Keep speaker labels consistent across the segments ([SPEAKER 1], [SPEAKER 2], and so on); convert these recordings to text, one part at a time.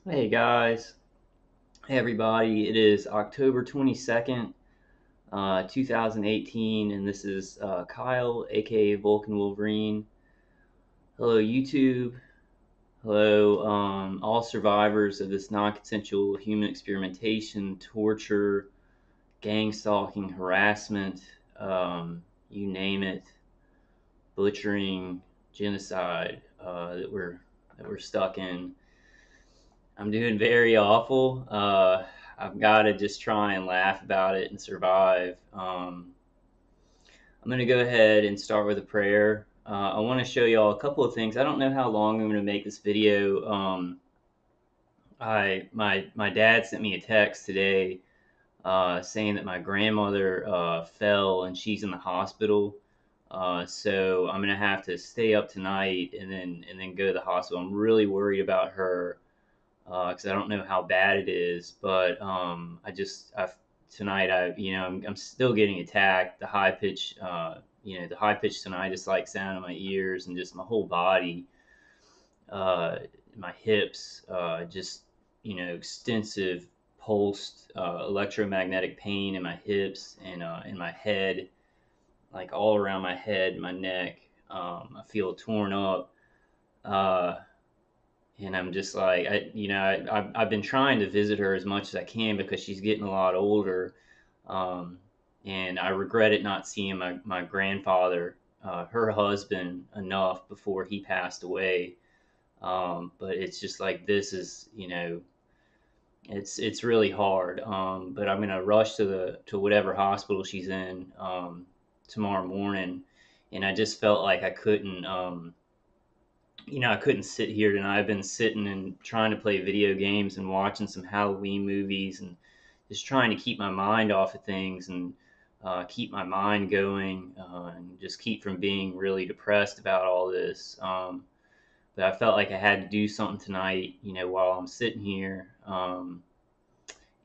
[SPEAKER 1] Hey guys, hey everybody. It is October 22nd, 2018, and this is Kyle, aka Vulcan Wolverine. Hello, YouTube. Hello, all survivors of this non consensual human experimentation, torture, gang stalking, harassment, you name it, butchering, genocide that we're stuck in. I'm doing very awful. I've got to just try and laugh about it and survive. I'm going to go ahead and start with a prayer. I want to show y'all a couple of things. I don't know how long I'm going to make this video. My dad sent me a text today saying that my grandmother fell and she's in the hospital. So I'm gonna have to stay up tonight and then go to the hospital. I'm really worried about her because I don't know how bad it is. But tonight I'm still getting attacked. The high pitch tinnitus like sound in my ears and just my whole body, uh, my hips, just extensive pulsed electromagnetic pain in my hips and in my head, like all around my head, my neck. I feel torn up. Uh, and I'm just like I've been trying to visit her as much as I can because she's getting a lot older, um, and I regretted not seeing my grandfather, her husband, enough before he passed away. But it's just like this is it's really hard. But I'm gonna rush to whatever hospital she's in tomorrow morning, and I just felt like I couldn't sit here tonight. I've been sitting and trying to play video games and watching some Halloween movies and just trying to keep my mind off of things and keep my mind going and just keep from being really depressed about all this. But I felt like I had to do something tonight, while I'm sitting here. A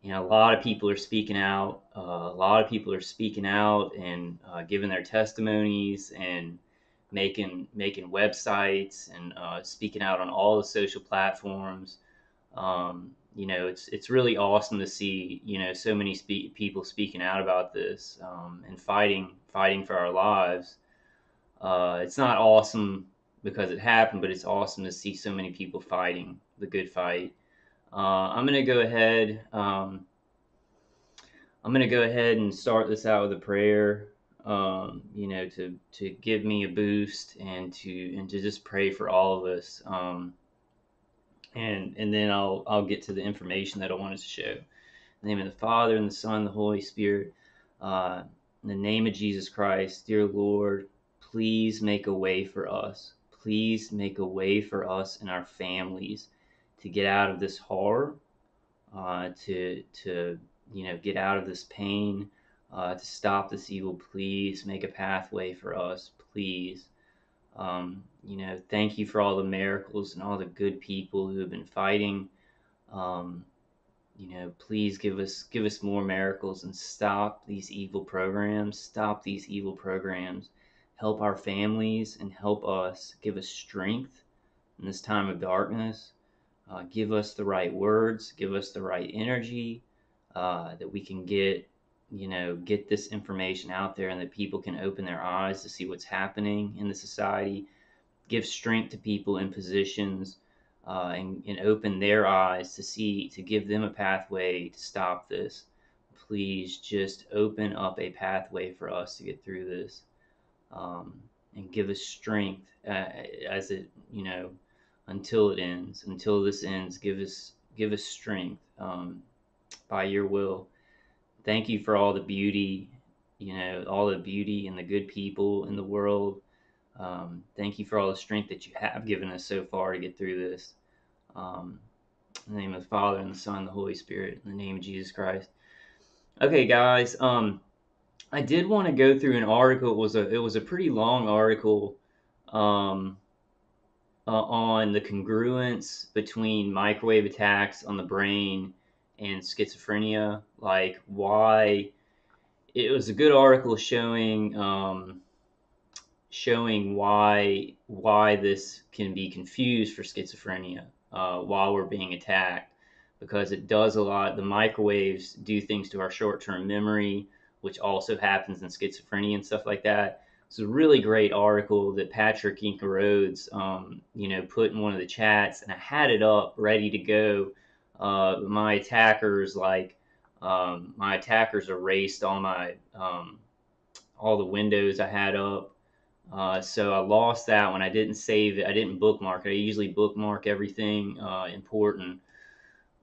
[SPEAKER 1] lot of people are speaking out. A lot of people are speaking out and giving their testimonies and making websites and speaking out on all the social platforms. It's really awesome to see so many people speaking out about this and fighting for our lives. It's not awesome because it happened, but it's awesome to see so many people fighting the good fight. I'm gonna go ahead. I'm gonna go ahead and start this out with a prayer. To give me a boost and to just pray for all of us. And then I'll get to the information that I wanted to show. In the name of the Father and the Son and the Holy Spirit. Uh, in the name of Jesus Christ, dear Lord, please make a way for us. Please make a way for us and our families to get out of this horror, to get out of this pain, to stop this evil. Please make a pathway for us, please. Thank you for all the miracles and all the good people who have been fighting. Um, please give us more miracles and stop these evil programs. Stop these evil programs. Help our families and help us. Give us strength in this time of darkness. Give us the right words. Give us the right energy that we can get this information out there and that people can open their eyes to see what's happening in the society. Give strength to people in positions and open their eyes to give them a pathway to stop this. Please just open up a pathway for us to get through this, and give us strength as it, until it ends. Until this ends, give us strength by your will. Thank you for all the beauty, all the beauty and the good people in the world. Thank you for all the strength that you have given us so far to get through this. Um, in the name of the Father and the Son and the Holy Spirit, in the name of Jesus Christ. Okay, guys. I did want to go through an article. It was a pretty long article um, on the congruence between microwave attacks on the brain and schizophrenia. Like why it was a good article showing why why this can be confused for schizophrenia while we're being attacked, because it does a lot. The microwaves do things to our short-term memory, which also happens in schizophrenia and stuff like that. It's a really great article that Patrick Inca Rhodes, put in one of the chats, and I had it up ready to go. My attackers erased all the windows I had up. So I lost that one. I didn't save it. I didn't bookmark it. I usually bookmark everything important,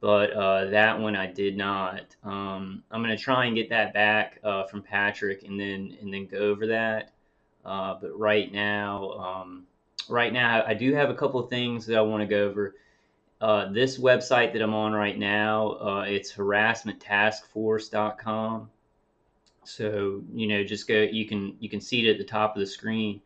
[SPEAKER 1] but that one I did not. I'm gonna try and get that back from Patrick, and then go over that. But right now I do have a couple of things that I want to go over. This website that I'm on right now, it's harassmenttaskforce.com. So just go. You can see it at the top of the screen.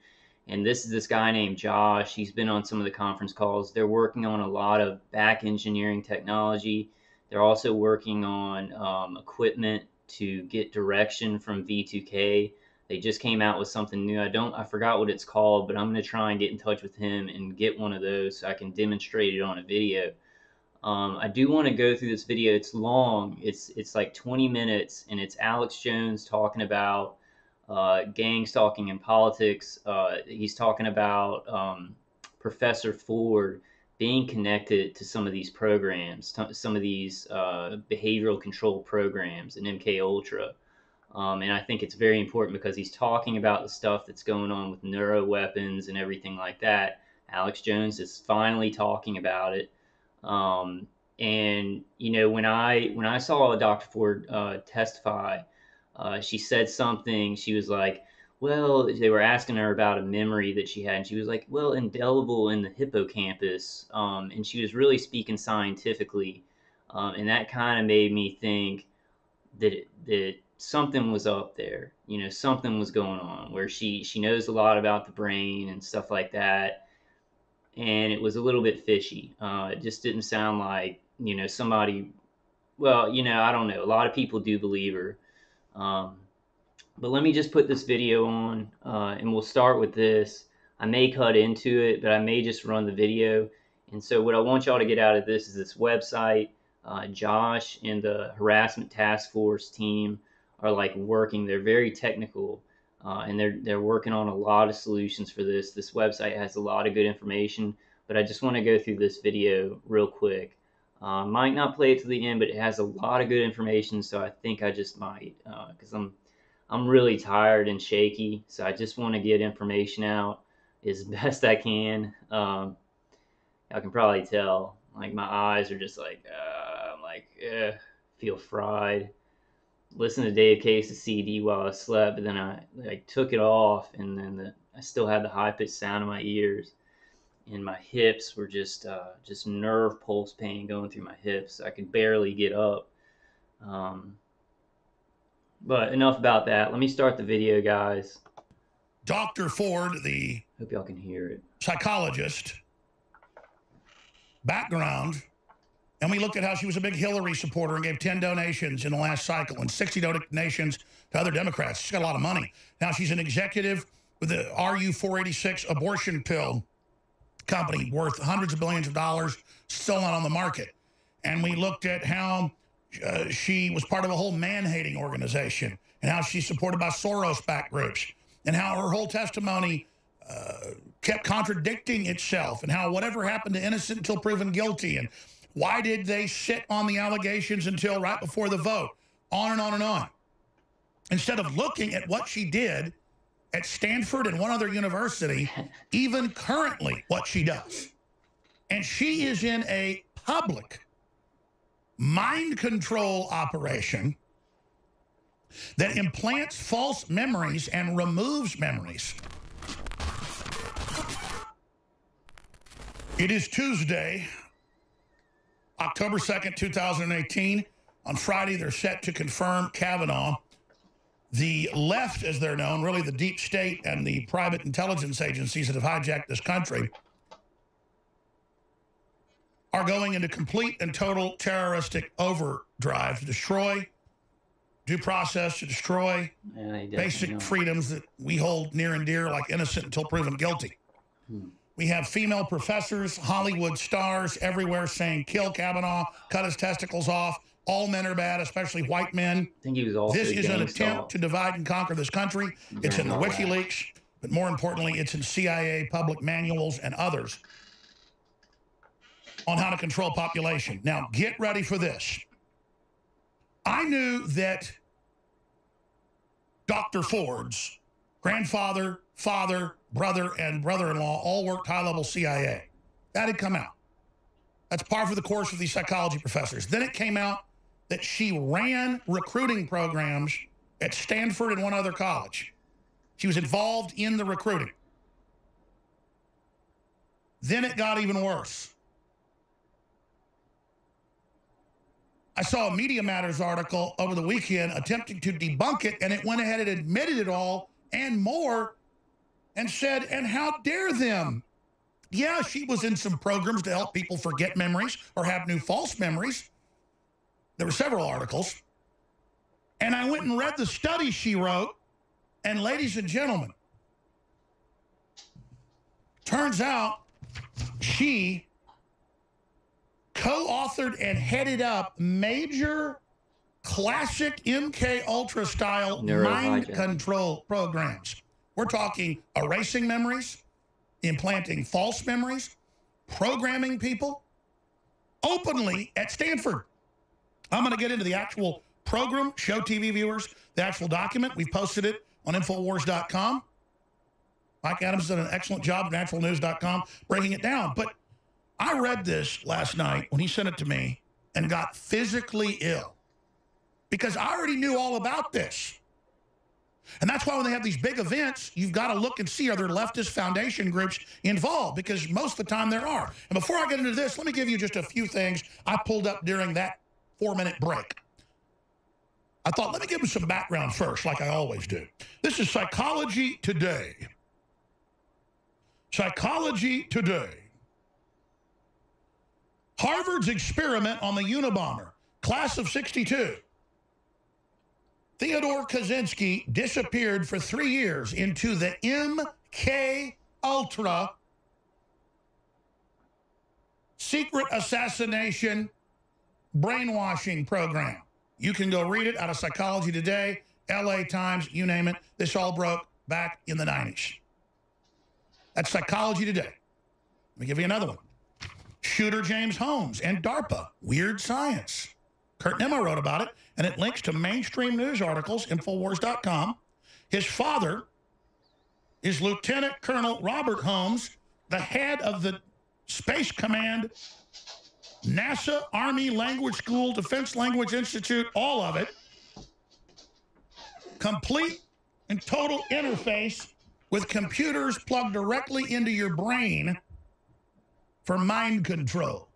[SPEAKER 1] And this is this guy named Josh. He's been on some of the conference calls. They're working on a lot of back engineering technology. They're also working on equipment to get direction from V2K. They just came out with something new. I forgot what it's called, but I'm going to try and get in touch with him and get one of those so I can demonstrate it on a video. I do want to go through this video. It's long. It's like 20 minutes, and it's Alex Jones talking about gang stalking in politics. He's talking about Professor Ford being connected to some of these programs, some of these behavioral control programs in MK Ultra. And I think it's very important because he's talking about the stuff that's going on with neuroweapons and everything like that. Alex Jones is finally talking about it. And when I saw Dr. Ford testify, she said something. She was like, well, they were asking her about a memory that she had, and she was like, well, indelible in the hippocampus. And she was really speaking scientifically. And that kind of made me think that something was up there. Something was going on where she knows a lot about the brain and stuff like that. And it was a little bit fishy. It just didn't sound like, somebody, well, I don't know. A lot of people do believe her. But let me just put this video on, and we'll start with this. I may cut into it, but I may just run the video. And so what I want y'all to get out of this is this website. Josh and the harassment task force team are like working. They're very technical. And they're working on a lot of solutions for this. This website has a lot of good information, but I just want to go through this video real quick. Might not play it to the end, but it has a lot of good information, so I think I just might, because I'm really tired and shaky, so I just want to get information out as best I can. I can probably tell, like my eyes are just like, I'm like, feel fried. Listened to Dave Case's CD while I slept, but then I took it off, and then I still had the high pitched sound in my ears, and my hips were just nerve pulse pain going through my hips. I could barely get up. But enough about that. Let me start the video, guys.
[SPEAKER 2] Dr. Ford, the
[SPEAKER 1] hope y'all can hear it.
[SPEAKER 2] Psychologist, background. And we looked at how she was a big Hillary supporter and gave 10 donations in the last cycle and 60 donations to other Democrats. She's got a lot of money. Now she's an executive with the RU486 abortion pill company worth hundreds of billions of dollars, still not on the market. And we looked at how she was part of a whole man-hating organization and how she's supported by Soros-backed groups and how her whole testimony kept contradicting itself and how whatever happened to innocent until proven guilty, and why did they sit on the allegations until right before the vote? On and on and on. Instead of looking at what she did at Stanford and one other university, even currently what she does. And she is in a public mind control operation that implants false memories and removes memories. It is Tuesday, October 2nd, 2018. On Friday, they're set to confirm Kavanaugh. The left, as they're known, really the deep state and the private intelligence agencies that have hijacked this country, are going into complete and total terroristic overdrive to destroy due process, to destroy basic freedoms that we hold near and dear, like innocent until proven guilty. We have female professors, Hollywood stars everywhere saying, kill Kavanaugh, cut his testicles off. All men are bad, especially white men.
[SPEAKER 1] I think he was also
[SPEAKER 2] This
[SPEAKER 1] a
[SPEAKER 2] is an
[SPEAKER 1] gangster
[SPEAKER 2] attempt to divide and conquer this country. It's in the
[SPEAKER 1] during all that.
[SPEAKER 2] WikiLeaks, but more importantly, it's in CIA public manuals and others on how to control population. Now, get ready for this. I knew that Dr. Ford's grandfather, father, brother, and brother-in-law all worked high-level CIA. That had come out. That's par for the course with these psychology professors. Then it came out that she ran recruiting programs at Stanford and one other college. She was involved in the recruiting. Then it got even worse. I saw a Media Matters article over the weekend attempting to debunk it, and it went ahead and admitted it all and more and said, and how dare them? Yeah, she was in some programs to help people forget memories or have new false memories. There were several articles. And I went and read the study she wrote, and ladies and gentlemen, turns out she co-authored and headed up major classic MK Ultra style mind control programs. We're talking erasing memories, implanting false memories, programming people openly at Stanford. I'm going to get into the actual program, show TV viewers the actual document. We've posted it on Infowars.com. Mike Adams did an excellent job at naturalnews.com breaking it down. But I read this last night when he sent it to me and got physically ill because I already knew all about this. And that's why when they have these big events, you've got to look and see, are there leftist foundation groups involved? Because most of the time there are. And before I get into this, let me give you just a few things I pulled up during that 4-minute break. I thought, let me give them some background first, like I always do. This is Psychology Today. Psychology Today. Harvard's experiment on the Unabomber, class of '62. Theodore Kaczynski disappeared for 3 years into the MK Ultra secret assassination brainwashing program. You can go read it out of Psychology Today, LA Times, you name it. This all broke back in the 90s. That's Psychology Today. Let me give you another one. Shooter James Holmes and DARPA, Weird Science. Kurt Nimmo wrote about it, and it links to mainstream news articles, Infowars.com. His father is Lieutenant Colonel Robert Holmes, the head of the Space Command, NASA, Army, Language School, Defense Language Institute, all of it. Complete and total interface with computers plugged directly into your brain for mind control.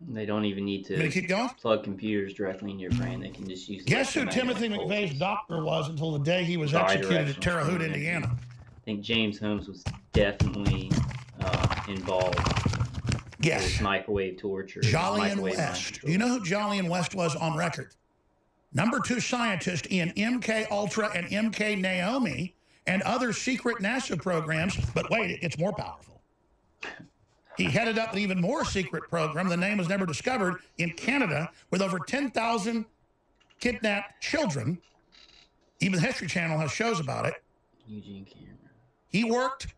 [SPEAKER 1] They don't even need to
[SPEAKER 2] keep going?
[SPEAKER 1] plug computers directly in your brain. They can just use.
[SPEAKER 2] Guess who Timothy McVeigh's doctor was until the day he was executed at Terre Haute, Indiana?
[SPEAKER 1] I think James Holmes was definitely involved.
[SPEAKER 2] Yes.
[SPEAKER 1] With microwave torture.
[SPEAKER 2] Jolyon West. Do you know who Jolyon West was on record? #2 scientist in MK Ultra and MK Naomi and other secret NASA programs. But wait, it gets more powerful. He headed up an even more secret program. The name was never discovered in Canada with over 10,000 kidnapped children. Even the History Channel has shows about it.
[SPEAKER 1] Eugene Cameron.
[SPEAKER 2] He worked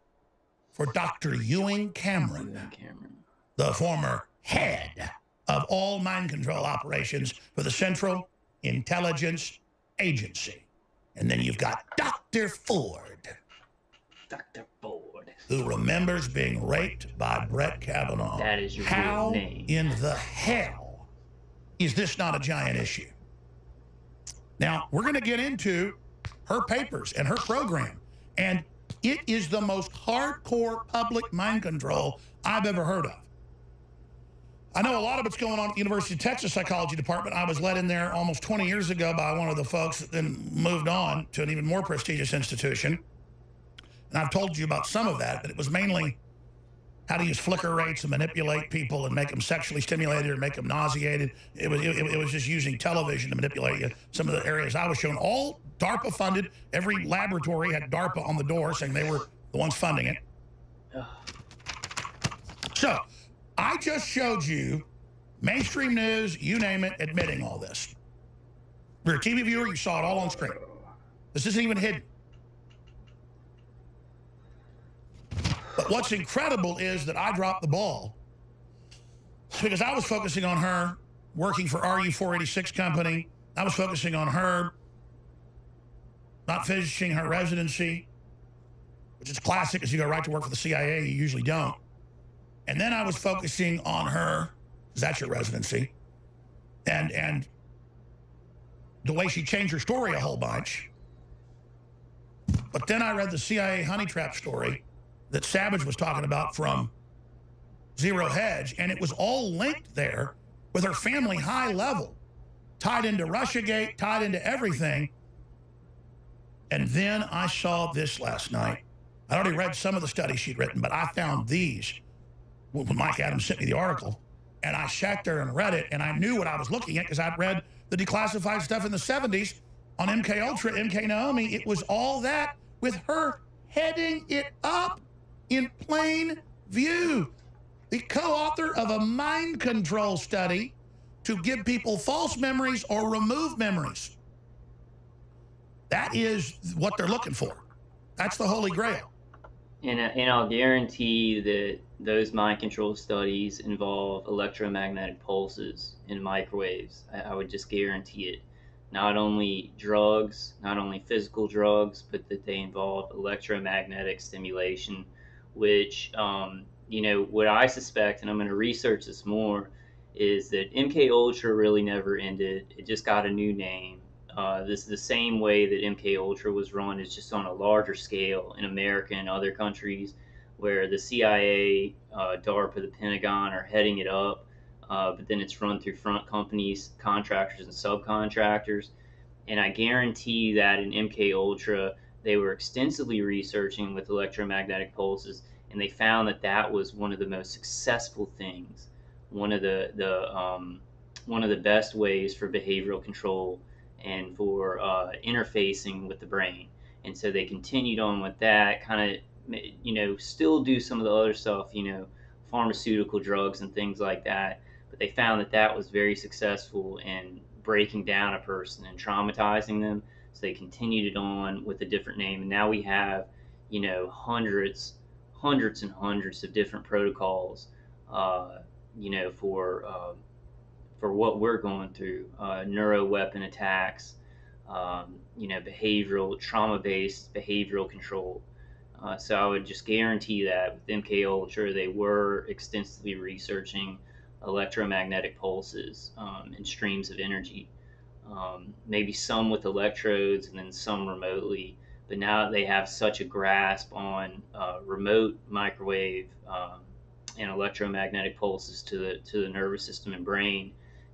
[SPEAKER 2] for Dr. Ewing Cameron, the former head of all mind control operations for the Central Intelligence Agency. And then you've got Dr. Ford.
[SPEAKER 1] Dr. Ford.
[SPEAKER 2] Who remembers being raped by Brett Kavanaugh.
[SPEAKER 1] That is your
[SPEAKER 2] How
[SPEAKER 1] real name.
[SPEAKER 2] in the hell is this not a giant issue? Now, we're going to get into her papers and her program. And it is the most hardcore public mind control I've ever heard of. I know a lot of it's going on at the University of Texas Psychology Department. I was let in there almost 20 years ago by one of the folks that then moved on to an even more prestigious institution. And I've told you about some of that, but it was mainly how to use flicker rates and manipulate people and make them sexually stimulated or make them nauseated. It was just using television to manipulate you. Some of the areas I was shown, all DARPA funded. Every laboratory had DARPA on the door saying they were the ones funding it. So I just showed you mainstream news, you name it, admitting all this. If you're a TV viewer, you saw it all on screen. This isn't even hidden. But what's incredible is that I dropped the ball because I was focusing on her working for RU486 company. I was focusing on her not finishing her residency, which is classic because you go right to work for the CIA. You usually don't. And then I was focusing on her, because that's your residency, and the way she changed her story a whole bunch. But then I read the CIA honey trap story that Savage was talking about from Zero Hedge, and it was all linked there with her family high level, tied into Russiagate, tied into everything. And then I saw this last night. I already read some of the studies she'd written, but I found these when Mike Adams sent me the article. And I sat there and read it, and I knew what I was looking at because I'd read the declassified stuff in the 70s on MK Ultra, MK Naomi. It was all that with her heading it up in plain view. The co-author of a mind control study to give people false memories or remove memories. That is what they're looking for. That's the Holy Grail.
[SPEAKER 1] And I'll guarantee that those mind control studies involve electromagnetic pulses and microwaves. I would just guarantee it. Not only drugs, not only physical drugs, but that they involve electromagnetic stimulation, which, you know, what I suspect, and I'm going to research this more, is that MK Ultra really never ended. It just got a new name. This is the same way that MK Ultra was run. It's just on a larger scale in America and other countries, where the CIA, DARPA, the Pentagon are heading it up, but then it's run through front companies, contractors, and subcontractors. And I guarantee that in MK Ultra, they were extensively researching with electromagnetic pulses, and they found that that was one of the most successful things, one of the best ways for behavioral control and for interfacing with the brain. And so they continued on with that, kind of, you know, still do some of the other stuff, you know, pharmaceutical drugs and things like that. But they found that that was very successful in breaking down a person and traumatizing them. So they continued it on with a different name. And now we have, you know, hundreds and hundreds of different protocols, you know, for what we're going through, neuroweapon attacks, you know, trauma-based behavioral control. So I would just guarantee that with MK Ultra, they were extensively researching electromagnetic pulses and streams of energy. Maybe some with electrodes and then some remotely. But now they have such a grasp on remote microwave and electromagnetic pulses to the nervous system and brain.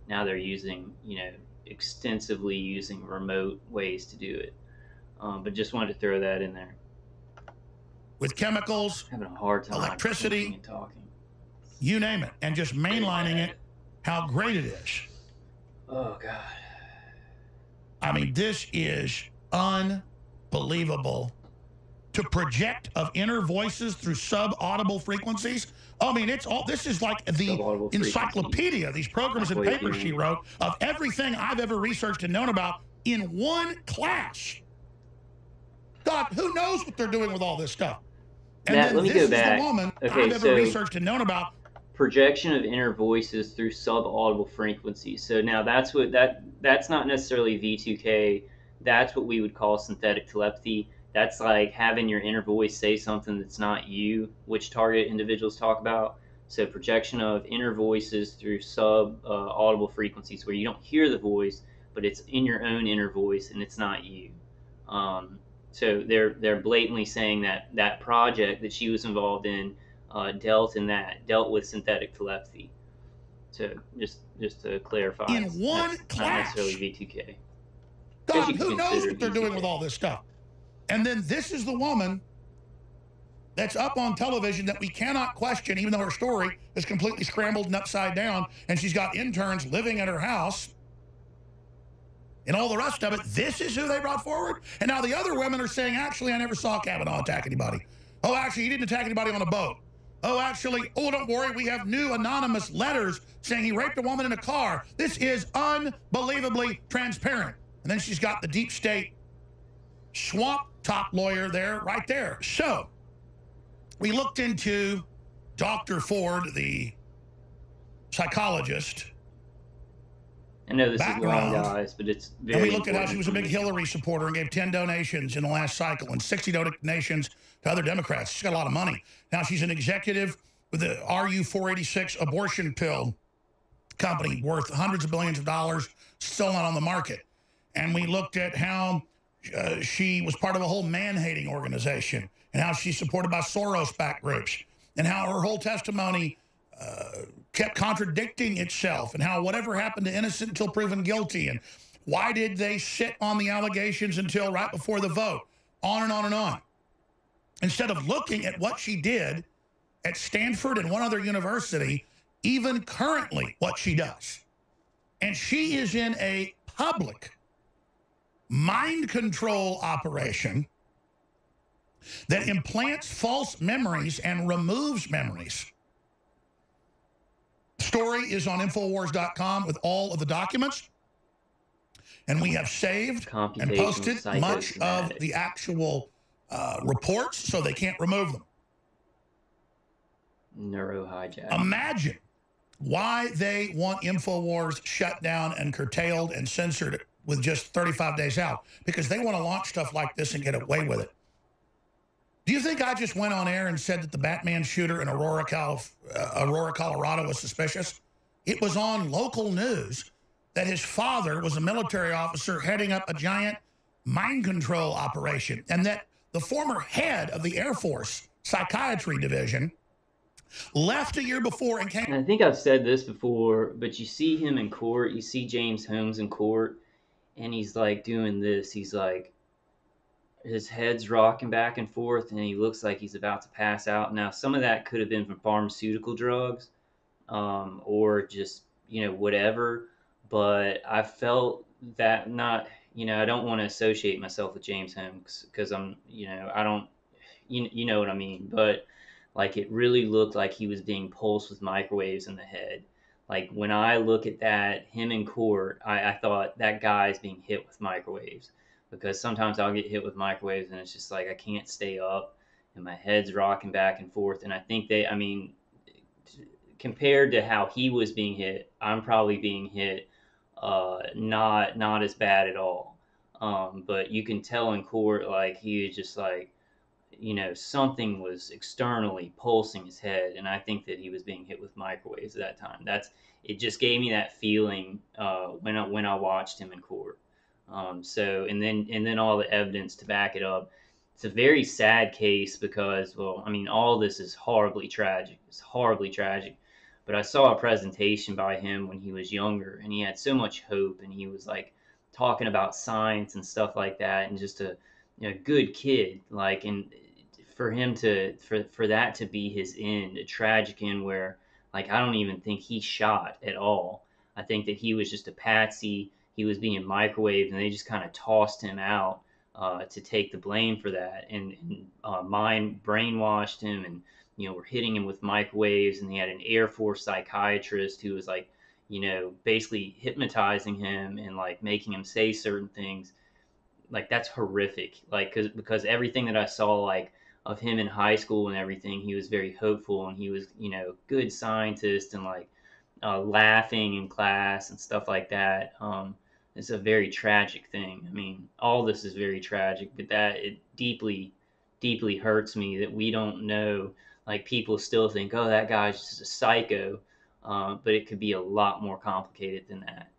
[SPEAKER 1] Now they're using, you know, extensively using remote ways to do it. But just wanted to throw that in there.
[SPEAKER 2] With chemicals,
[SPEAKER 1] having a hard time
[SPEAKER 2] electricity,
[SPEAKER 1] and talking.
[SPEAKER 2] You name it, and just mainlining it, how great it is.
[SPEAKER 1] Oh, God.
[SPEAKER 2] I mean, this is unbelievable. To project of inner voices through sub-audible frequencies. I mean, it's all, this is like the encyclopedia, these programs and papers she wrote of everything I've ever researched and known about in one class. God, who knows what they're doing with all this stuff? And
[SPEAKER 1] Matt,
[SPEAKER 2] then this is the woman I've ever researched and known about.
[SPEAKER 1] Projection of inner voices through sub-audible frequencies. So now that's not necessarily V2K. That's what we would call synthetic telepathy. That's like having your inner voice say something that's not you, which target individuals talk about. So projection of inner voices through sub-audible frequencies where you don't hear the voice, but it's in your own inner voice and it's not you. So they're blatantly saying that that project that she was involved in dealt with synthetic telepathy. So just to clarify,
[SPEAKER 2] in one class,
[SPEAKER 1] not necessarily V2K.
[SPEAKER 2] God, who knows what they're doing with all this stuff? And then this is the woman that's up on television that we cannot question, even though her story is completely scrambled and upside down, and she's got interns living at her house and all the rest of it. This is who they brought forward. And now the other women are saying, actually, I never saw Kavanaugh attack anybody. Oh, actually, he didn't attack anybody on a boat. Oh, actually, oh, don't worry, we have new anonymous letters saying he raped a woman in a car. This is unbelievably transparent. And then she's got the deep state swamp top lawyer there, right there. So we looked into Dr. Ford, the psychologist,
[SPEAKER 1] I know this is long,
[SPEAKER 2] background,
[SPEAKER 1] guys, but it's very
[SPEAKER 2] and we looked at how she
[SPEAKER 1] important
[SPEAKER 2] was a big
[SPEAKER 1] information.
[SPEAKER 2] Hillary supporter and gave 10 donations in the last cycle and 60 donations to other Democrats. She's got a lot of money. Now she's an executive with the RU486 abortion pill company worth hundreds of billions of dollars, still not on the market. And we looked at how she was part of a whole man-hating organization and how she's supported by Soros-backed groups and how her whole testimony kept contradicting itself and how whatever happened to innocent until proven guilty and why did they sit on the allegations until right before the vote, on and on and on. Instead of looking at what she did at Stanford and one other university, even currently what she does. And she is in a public mind control operation that implants false memories and removes memories. The story is on Infowars.com with all of the documents. And we have saved and posted much of the actual reports so they can't remove them.
[SPEAKER 1] Neurohijack.
[SPEAKER 2] Imagine why they want Infowars shut down and curtailed and censored with just 35 days out. Because they want to launch stuff like this and get away with it. Do you think I just went on air and said that the Batman shooter in Aurora, Colorado was suspicious? It was on local news that his father was a military officer heading up a giant mind control operation and that the former head of the Air Force Psychiatry Division left a year before and came...
[SPEAKER 1] And I think I've said this before, but you see him in court, you see James Holmes in court, and he's like doing this. He's like, his head's rocking back and forth, and he looks like he's about to pass out. Now, some of that could have been from pharmaceutical drugs, or just, whatever. But I felt that not, I don't want to associate myself with James Holmes because I'm, I don't, you know what I mean. But like, it really looked like he was being pulsed with microwaves in the head. Like, when I look at that, him in court, I thought that guy's being hit with microwaves. Because sometimes I'll get hit with microwaves and it's just like I can't stay up and my head's rocking back and forth. And I think compared to how he was being hit, I'm probably being hit not as bad at all. But you can tell in court, like, he was just like, something was externally pulsing his head. And I think that he was being hit with microwaves at that time. It just gave me that feeling when I watched him in court. And then all the evidence to back it up. It's a very sad case because, all this is horribly tragic. It's horribly tragic. But I saw a presentation by him when he was younger, and he had so much hope, and he was like talking about science and stuff like that, and just a good kid. Like, and for him for that to be his end, a tragic end where, like, I don't even think he shot at all. I think that he was just a patsy. He was being microwaved, and they just kind of tossed him out to take the blame for that, and brainwashed him, and were hitting him with microwaves, and he had an Air Force psychiatrist who was like, basically hypnotizing him and like making him say certain things. Like, that's horrific. Like, because everything that I saw, like, of him in high school and everything, he was very hopeful, and he was good scientist and like laughing in class and stuff like that. It's a very tragic thing. All this is very tragic, but that it deeply, deeply hurts me that we don't know. Like, people still think, oh, that guy's just a psycho, but it could be a lot more complicated than that.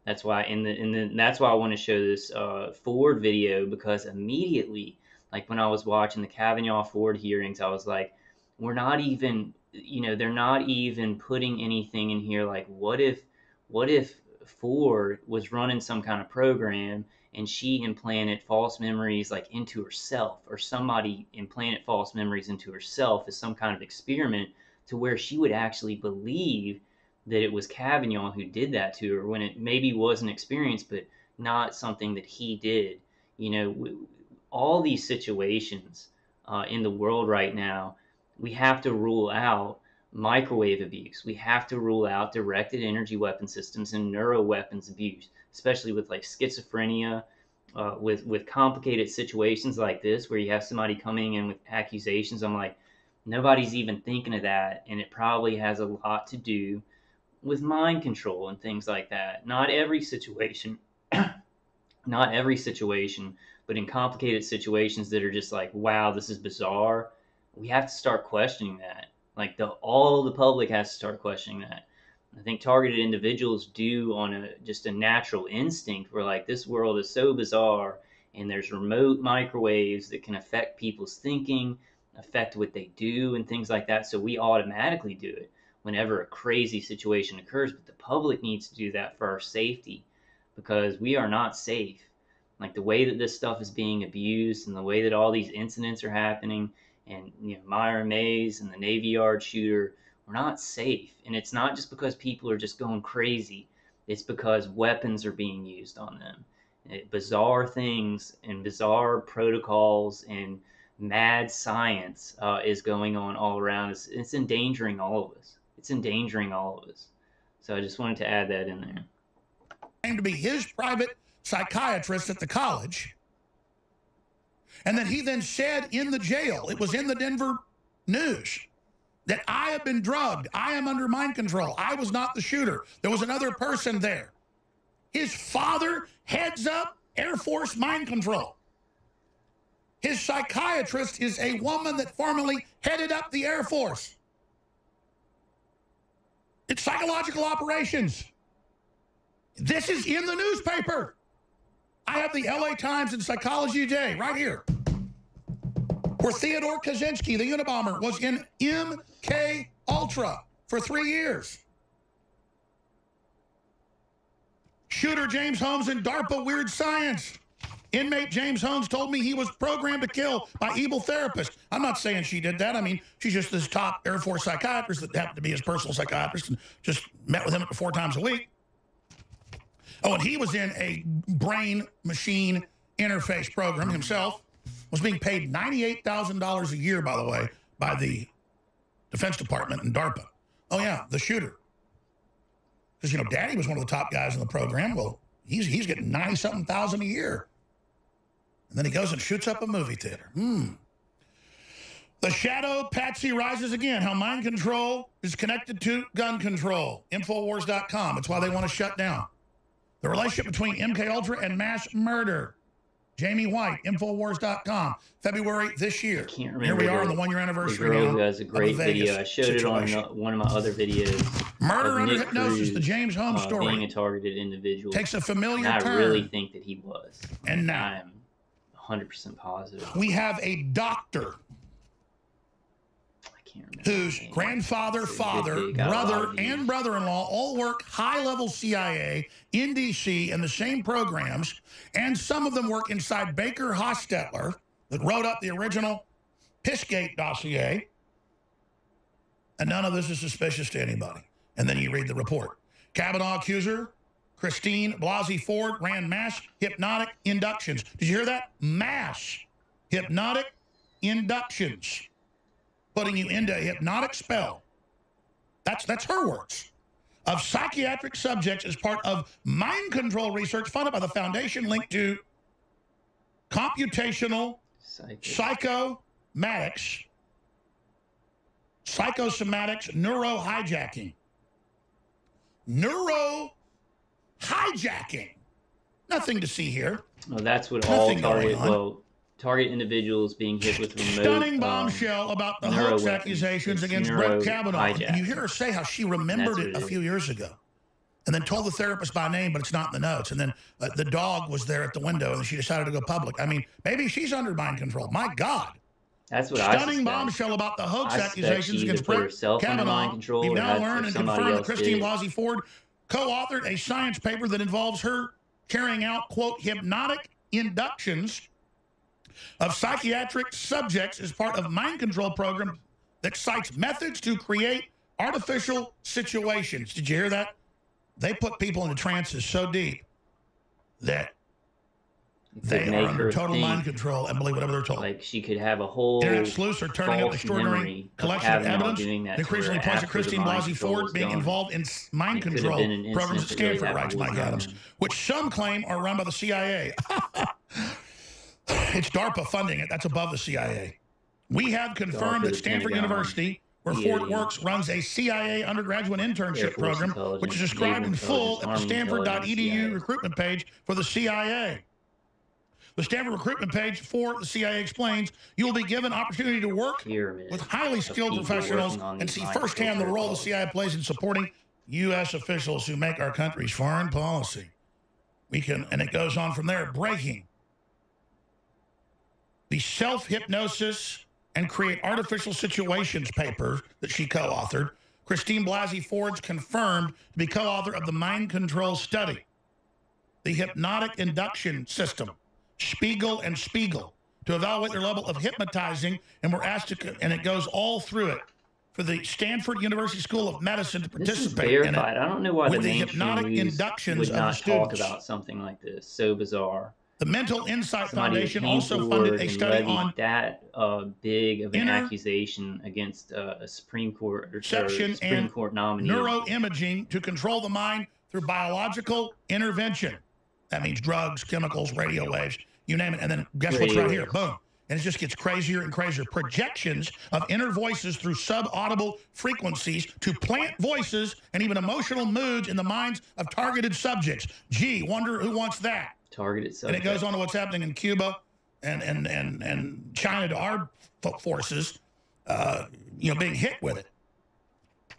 [SPEAKER 1] That's why, that's why I want to show this Ford video, because immediately, like when I was watching the Kavanaugh Ford hearings, I was like, we're not even, they're not even putting anything in here. Like, what if Ford was running some kind of program and she implanted false memories like into herself, or somebody implanted false memories into herself as some kind of experiment to where she would actually believe that it was Kavanaugh who did that to her, when it maybe was an experience, but not something that he did. All these situations, in the world right now, we have to rule out microwave abuse. We have to rule out directed energy weapon systems and neuroweapons abuse, especially with like schizophrenia, with complicated situations like this where you have somebody coming in with accusations. I'm like, nobody's even thinking of that, and it probably has a lot to do with mind control and things like that. Not every situation, not every situation, but in complicated situations that are just like, wow, this is bizarre, we have to start questioning that. Like all the public has to start questioning that. I think targeted individuals do on a just a natural instinct. We're like, this world is so bizarre, and there's remote microwaves that can affect people's thinking, affect what they do, and things like that. So we automatically do it whenever a crazy situation occurs. But the public needs to do that for our safety, because we are not safe. Like the way that this stuff is being abused and the way that all these incidents are happening, and Myra Mays and the Navy Yard shooter, we're not safe. And it's not just because people are just going crazy. It's because weapons are being used on them. Bizarre things and bizarre protocols and mad science is going on all around us. It's endangering all of us. It's endangering all of us. So I just wanted to add that in there.
[SPEAKER 2] To be his private psychiatrist at the college. And then he then said in the jail, it was in the Denver News, that I have been drugged. I am under mind control. I was not the shooter. There was another person there. His father heads up Air Force mind control. His psychiatrist is a woman that formerly headed up the Air Force. It's psychological operations. This is in the newspaper. I have the LA Times and Psychology Today right here, where Theodore Kaczynski, the Unabomber, was in MK Ultra for 3 years. Shooter James Holmes in DARPA Weird Science. Inmate James Holmes told me he was programmed to kill by evil therapists. I'm not saying she did that. I mean, she's just this top Air Force psychiatrist that happened to be his personal psychiatrist and just met with him 4 times a week. Oh, and he was in a brain-machine interface program himself, was being paid $98,000 a year, by the way, by the Defense Department and DARPA. Oh, yeah, the shooter. Because, Daddy was one of the top guys in the program. Well, he's getting 90-something thousand a year. And then he goes and shoots up a movie theater. The shadow Patsy rises again. How mind control is connected to gun control. Infowars.com. It's why they want to shut down. The relationship between MKUltra and mass murder. Jamie White, Infowars.com, February this year.
[SPEAKER 1] I can't remember.
[SPEAKER 2] Here we are on the 1-year anniversary.
[SPEAKER 1] The girl who has a great video. I showed situation. It on one of my other videos.
[SPEAKER 2] Murder under hypnosis, the James Holmes story.
[SPEAKER 1] Being a targeted individual.
[SPEAKER 2] Takes a familiar
[SPEAKER 1] turn.
[SPEAKER 2] I
[SPEAKER 1] really think that he was.
[SPEAKER 2] And now.
[SPEAKER 1] I'm 100% positive.
[SPEAKER 2] We have a doctor whose grandfather, father, brother, and brother-in-law all work high-level CIA in D.C. in the same programs, and some of them work inside Baker Hostetler that wrote up the original Pissgate dossier, and none of this is suspicious to anybody. And then you read the report. Kavanaugh accuser Christine Blasey Ford ran mass hypnotic inductions. Did you hear that? Mass hypnotic inductions. Putting you into a hypnotic spell. That's her words. Of psychiatric subjects as part of mind control research funded by the foundation linked to computational psychomatics, psychosomatics, neurohijacking. Neurohijacking. Nothing to see here.
[SPEAKER 1] Well, that's what all target individuals being hit with remote
[SPEAKER 2] stunning bombshell about the hoax accusations against Brett Kavanaugh. And you hear her say how she remembered it a few years ago and then told the therapist by name, but it's not in the notes. And then the dog was there at the window and she decided to go public. I mean, maybe she's under mind control. My God.
[SPEAKER 1] That's what
[SPEAKER 2] stunning bombshell about the hoax accusations against Brett Kavanaugh. We've now learned and confirmed that Christine Blasey Ford co-authored a science paper that involves her carrying out, quote, hypnotic inductions of psychiatric subjects as part of mind control program that cites methods to create artificial situations. Did you hear that? They put people into trances so deep that They are under total mind control and believe whatever they're told.
[SPEAKER 1] Like she could have a whole
[SPEAKER 2] Internet sleuths are turning up an extraordinary collection of evidence that increasingly points to Christine Blasey Ford being involved in mind control programs at Stanford, writes Mike Adams, which some claim are run by the CIA. It's DARPA funding it. That's above the CIA. We have confirmed that Stanford University, where Ford works, runs a CIA undergraduate internship program, which is described in full at the stanford.edu recruitment page for the CIA. The Stanford recruitment page for the CIA explains you will be given opportunity to work with highly skilled professionals and see firsthand the role the CIA plays in supporting U.S. officials who make our country's foreign policy. And it goes on from there. Breaking. The self-hypnosis and create artificial situations paper that she co-authored, Christine Blasey Ford's confirmed to be co-author of the mind control study, the hypnotic induction system, Spiegel and Spiegel, to evaluate their level of hypnotizing, and we're asked to, and it goes all through it, for the Stanford University School of Medicine to participate in it.
[SPEAKER 1] I don't know why
[SPEAKER 2] with
[SPEAKER 1] the
[SPEAKER 2] hypnotic inductions
[SPEAKER 1] would not
[SPEAKER 2] of the students.
[SPEAKER 1] talk about something like this. So bizarre.
[SPEAKER 2] The Mental Insight Foundation also funded a study on
[SPEAKER 1] that big of an accusation against a Supreme Court or Supreme Court nominee.
[SPEAKER 2] Neuroimaging to control the mind through biological intervention. That means drugs, chemicals, radio waves, you name it. And then guess what's right here? Boom. And it just gets crazier and crazier. Projections of inner voices through subaudible frequencies to plant voices and even emotional moods in the minds of targeted subjects. Gee, wonder who wants that?
[SPEAKER 1] Targeted subjects.
[SPEAKER 2] And it goes on to what's happening in Cuba and China to our forces, being hit with it.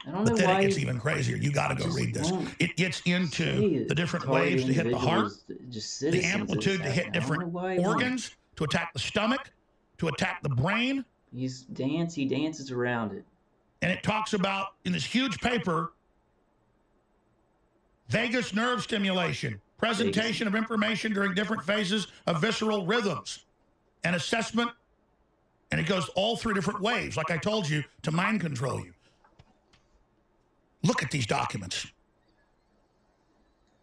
[SPEAKER 1] I don't know
[SPEAKER 2] but then
[SPEAKER 1] why
[SPEAKER 2] it gets even crazier. You got to go read this. It gets into the different waves to hit the heart, the amplitude to hit different organs, to attack the stomach, to attack the brain.
[SPEAKER 1] He dances around it.
[SPEAKER 2] And it talks about, in this huge paper, vagus nerve stimulation, presentation of information during different phases of visceral rhythms, and assessment, and it goes all through different waves, like I told you, to mind control you. Look at these documents.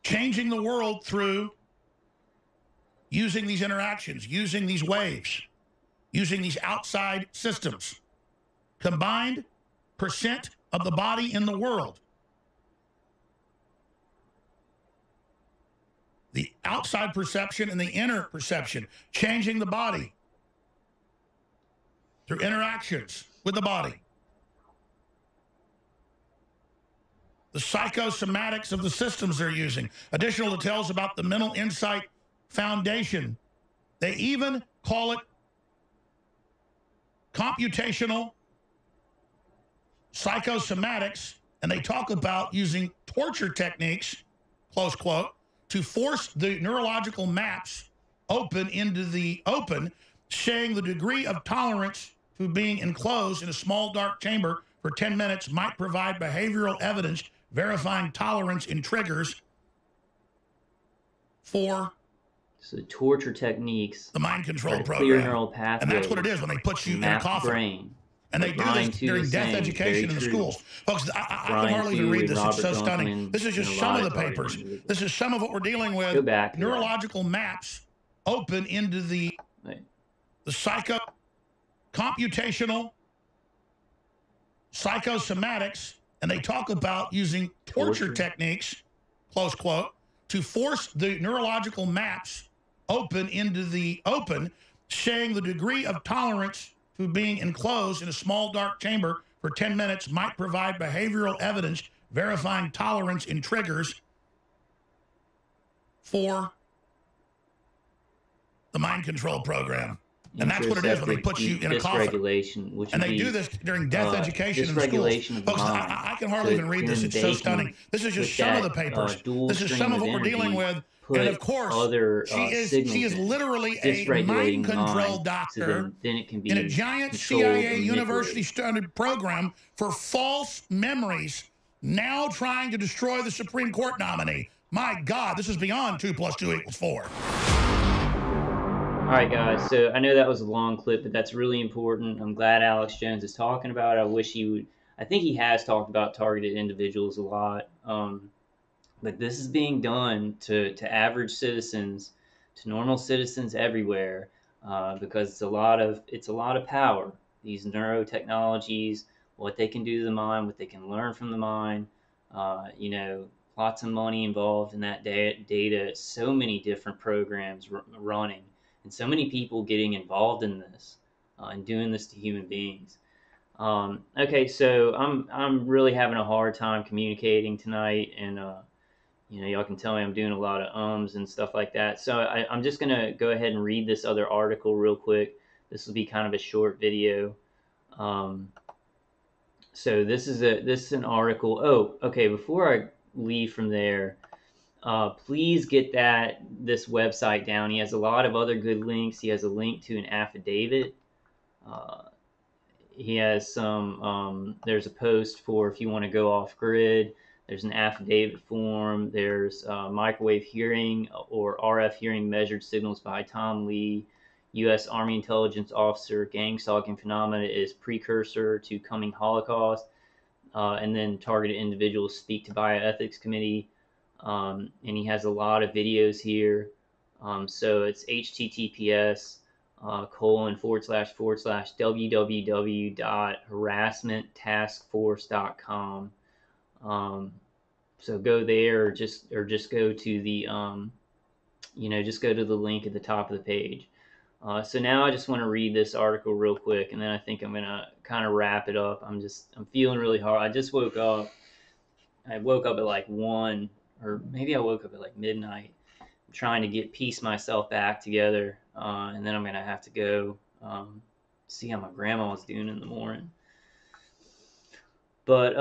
[SPEAKER 2] Changing the world through using these interactions, using these waves, using these outside systems. Combined percent of the body in the world. The outside perception and the inner perception. Changing the body through interactions with the body. The psychosomatics of the systems they're using. Additional details about the Mental Insight Foundation. They even call it computational psychosomatics, and they talk about using torture techniques, close quote, to force the neurological maps open, saying the degree of tolerance to being enclosed in a small dark chamber for 10 minutes might provide behavioral evidence verifying tolerance in triggers for
[SPEAKER 1] torture techniques,
[SPEAKER 2] the mind control program.
[SPEAKER 1] Clear neural pathways,
[SPEAKER 2] and that's what it is when they put you in a coffin.
[SPEAKER 1] Brain.
[SPEAKER 2] And they do this during death education in the schools. Folks, I can hardly even read this. It's so stunning. This is just some of the papers. This is some of what we're dealing with.
[SPEAKER 1] Go back.
[SPEAKER 2] Neurological maps open into the computational psychosomatics, and they talk about using torture techniques, close quote, to force the neurological maps open, saying the degree of tolerance to being enclosed in a small dark chamber for 10 minutes might provide behavioral evidence verifying tolerance in triggers for the mind control program. And that's what it is when they put you in a coffin. And they do this during death education in the schools. Folks, I can hardly even read this. It's so stunning. This is just some of the papers. This is some of what we're dealing with. And of course, she is literally a mind control doctor in a giant CIA university-funded program for false memories, now trying to destroy the Supreme Court nominee. My God, this is beyond 2 + 2 = 4.
[SPEAKER 1] All right, guys, so I know that was a long clip, but that's really important. I'm glad Alex Jones is talking about it. I wish he would. I think he has talked about targeted individuals a lot. But this is being done to average citizens to normal citizens everywhere, because it's a lot of power. These neurotechnologies, what they can do to the mind, what they can learn from the mind, you know, lots of money involved in that data. So many different programs running, and so many people getting involved in this and doing this to human beings. Okay, so I'm really having a hard time communicating tonight, and you know, y'all can tell me I'm doing a lot of ums and stuff like that. So I'm just gonna go ahead and read this other article real quick. This will be kind of a short video. Um, so this is an article. Oh, okay. Before I leave from there, please get this website down. He has a lot of other good links. He has a link to an affidavit. Uh, he has some there's a post for if you want to go off grid. There's an affidavit form. There's microwave hearing or RF hearing measured signals by Tom Lee, U.S. Army intelligence officer. Gang stalking phenomena is precursor to coming Holocaust. And then targeted individuals speak to bioethics committee. And he has a lot of videos here. So it's https colon / www.harassmenttaskforce.com. So go there, or just go to the you know, just go to the link at the top of the page. So now I just want to read this article real quick, and then I think I'm gonna kind of wrap it up. I'm feeling really hard. I just woke up. I woke up at like 1, or maybe I woke up at like midnight, trying to piece myself back together, and then I'm gonna have to go see how my grandma's doing in the morning. But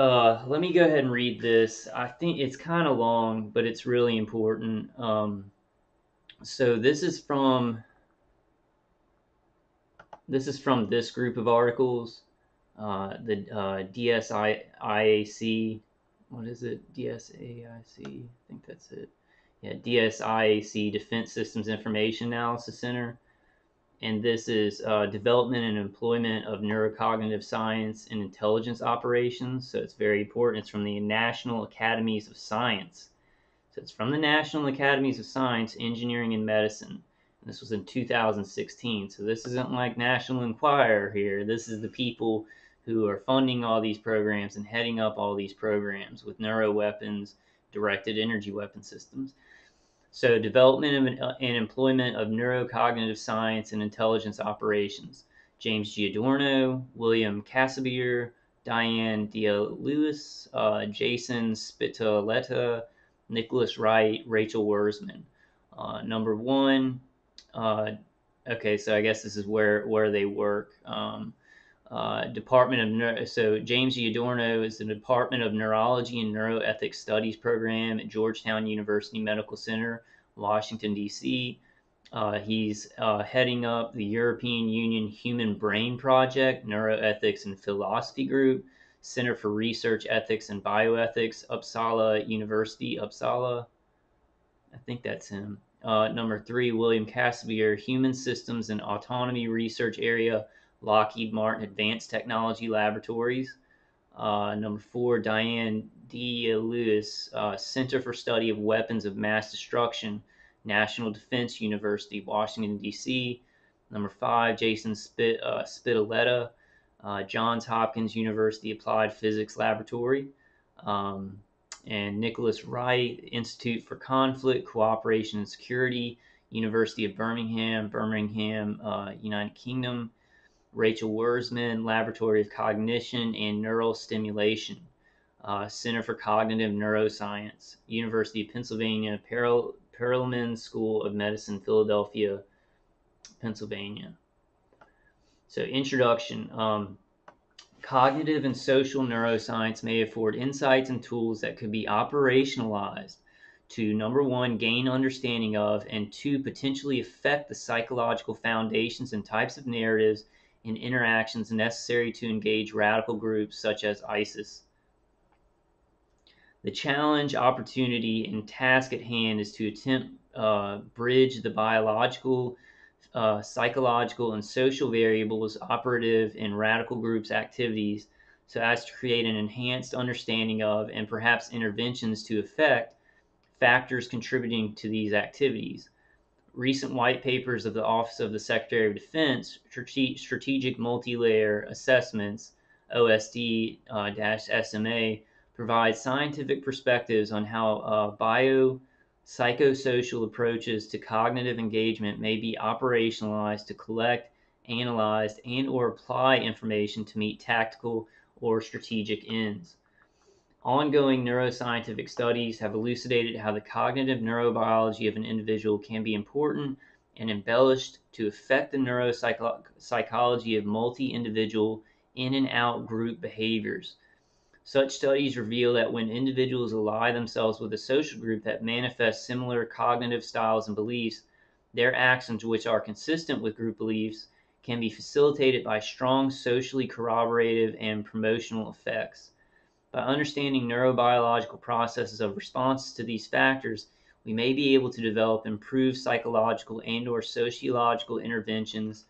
[SPEAKER 1] let me go ahead and read this. I think it's kind of long, but it's really important. So this is from this group of articles, the DSIAC. What is it? DSAIC. I think that's it. Yeah, DSIAC, Defense Systems Information Analysis Center. And this is development and employment of neurocognitive science and intelligence operations. So it's very important. It's from the National Academies of Science. So it's from the National Academies of Science, Engineering, and Medicine. And this was in 2016. So this isn't like National Enquirer here. This is the people who are funding all these programs and heading up all these programs with neuroweapons, directed energy weapon systems. So development and employment of neurocognitive science and intelligence operations. James Giordano, William Casabier, Diane Dia-Lewis, Jason Spitaletta, Nicholas Wright, Rachel Wurzman. Number one, okay, so I guess this is where they work. So James Giordano is the Department of Neurology and Neuroethics Studies program at Georgetown University Medical Center, Washington, D.C. He's heading up the European Union Human Brain Project, Neuroethics and Philosophy Group, Center for Research Ethics and Bioethics, Uppsala University, Uppsala. I think that's him. Number 3, William Casabier, Human Systems and Autonomy Research Area, Lockheed Martin Advanced Technology Laboratories. Number 4, Diane D. Lewis, Center for Study of Weapons of Mass Destruction, National Defense University, Washington, D.C. Number 5, Jason Spitaletta, Johns Hopkins University Applied Physics Laboratory. And Nicholas Wright, Institute for Conflict, Cooperation and Security, University of Birmingham, United Kingdom. Rachel Wurzman, Laboratory of Cognition and Neural Stimulation, Center for Cognitive Neuroscience, University of Pennsylvania, Perelman School of Medicine, Philadelphia, Pennsylvania. So introduction. Cognitive and social neuroscience may afford insights and tools that could be operationalized to, number 1, gain understanding of, and 2, potentially affect the psychological foundations and types of narratives and interactions necessary to engage radical groups such as ISIS. The challenge, opportunity, and task at hand is to attempt bridge the biological, psychological, and social variables operative in radical groups' activities so as to create an enhanced understanding of, and perhaps interventions to affect, factors contributing to these activities. Recent white papers of the Office of the Secretary of Defense, Strategic Multi-Layer Assessments, OSD-SMA, provide scientific perspectives on how biopsychosocial approaches to cognitive engagement may be operationalized to collect, analyze, and or apply information to meet tactical or strategic ends. Ongoing neuroscientific studies have elucidated how the cognitive neurobiology of an individual can be important and embellished to affect the neuropsychology of multi-individual in and out group behaviors. Such studies reveal that when individuals ally themselves with a social group that manifests similar cognitive styles and beliefs, their actions, which are consistent with group beliefs, can be facilitated by strong socially corroborative and promotional effects. By understanding neurobiological processes of responses to these factors, we may be able to develop improved psychological and or sociological interventions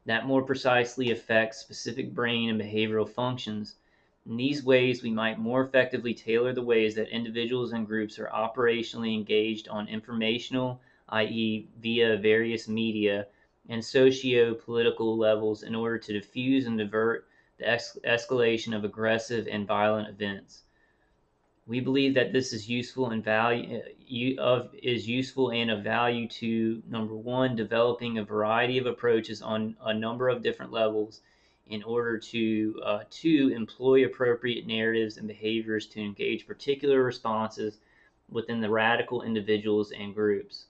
[SPEAKER 1] that more precisely affect specific brain and behavioral functions. In these ways, we might more effectively tailor the ways that individuals and groups are operationally engaged on informational, i.e., via various media, and socio-political levels in order to diffuse and divert the escalation of aggressive and violent events. We believe that this is useful and useful and of value to number one, developing a variety of approaches on a number of different levels in order to two, employ appropriate narratives and behaviors to engage particular responses within the radical individuals and groups,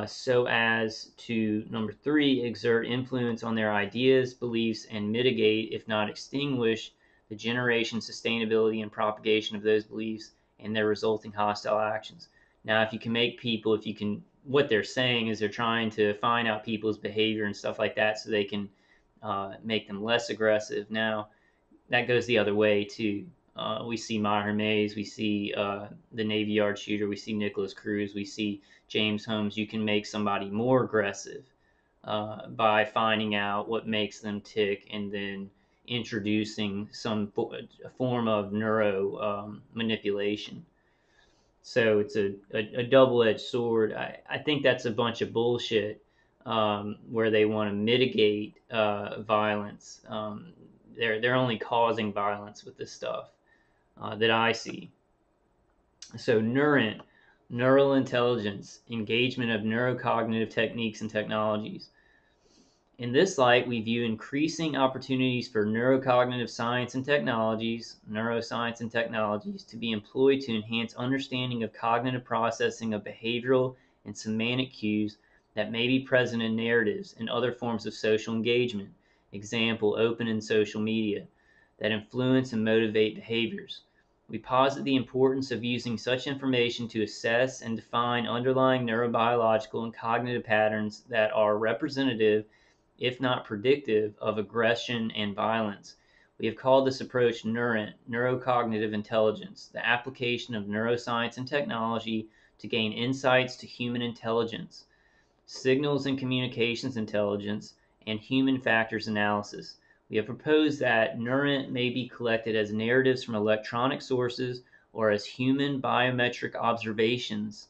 [SPEAKER 1] so as to number three, exert influence on their ideas, beliefs, and mitigate, if not extinguish, the generation, sustainability, and propagation of those beliefs and their resulting hostile actions. Now, if you can make people, if you can, what they're saying is they're trying to find out people's behavior and stuff like that so they can make them less aggressive. Now, that goes the other way too. We see Myron Mays, we see the Navy Yard shooter, we see Nicholas Cruz, we see James Holmes. You can make somebody more aggressive by finding out what makes them tick and then introducing some form of neuro manipulation. So it's a double-edged sword. I think that's a bunch of bullshit where they want to mitigate violence. They're only causing violence with this stuff that I see. So Nuran, neural intelligence, engagement of neurocognitive techniques and technologies. In this light, we view increasing opportunities for neurocognitive science and technologies, neuroscience and technologies, to be employed to enhance understanding of cognitive processing of behavioral and semantic cues that may be present in narratives and other forms of social engagement, example, open and social media, that influence and motivate behaviors. We posit the importance of using such information to assess and define underlying neurobiological and cognitive patterns that are representative, if not predictive, of aggression and violence. We have called this approach Nuran, neurocognitive intelligence, the application of neuroscience and technology to gain insights to human intelligence, signals and communications intelligence, and human factors analysis. We have proposed that Nuran may be collected as narratives from electronic sources or as human biometric observations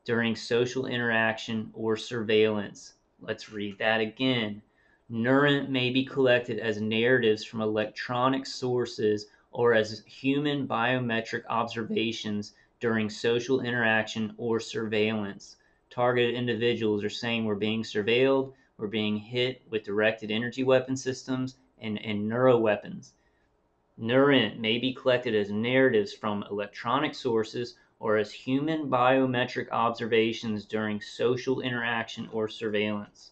[SPEAKER 1] during social interaction or surveillance. Let's read that again. Nuran may be collected as narratives from electronic sources or as human biometric observations during social interaction or surveillance. Targeted individuals are saying we're being surveilled, we're being hit with directed energy weapon systems and neuroweapons. Nuran may be collected as narratives from electronic sources or as human biometric observations during social interaction or surveillance.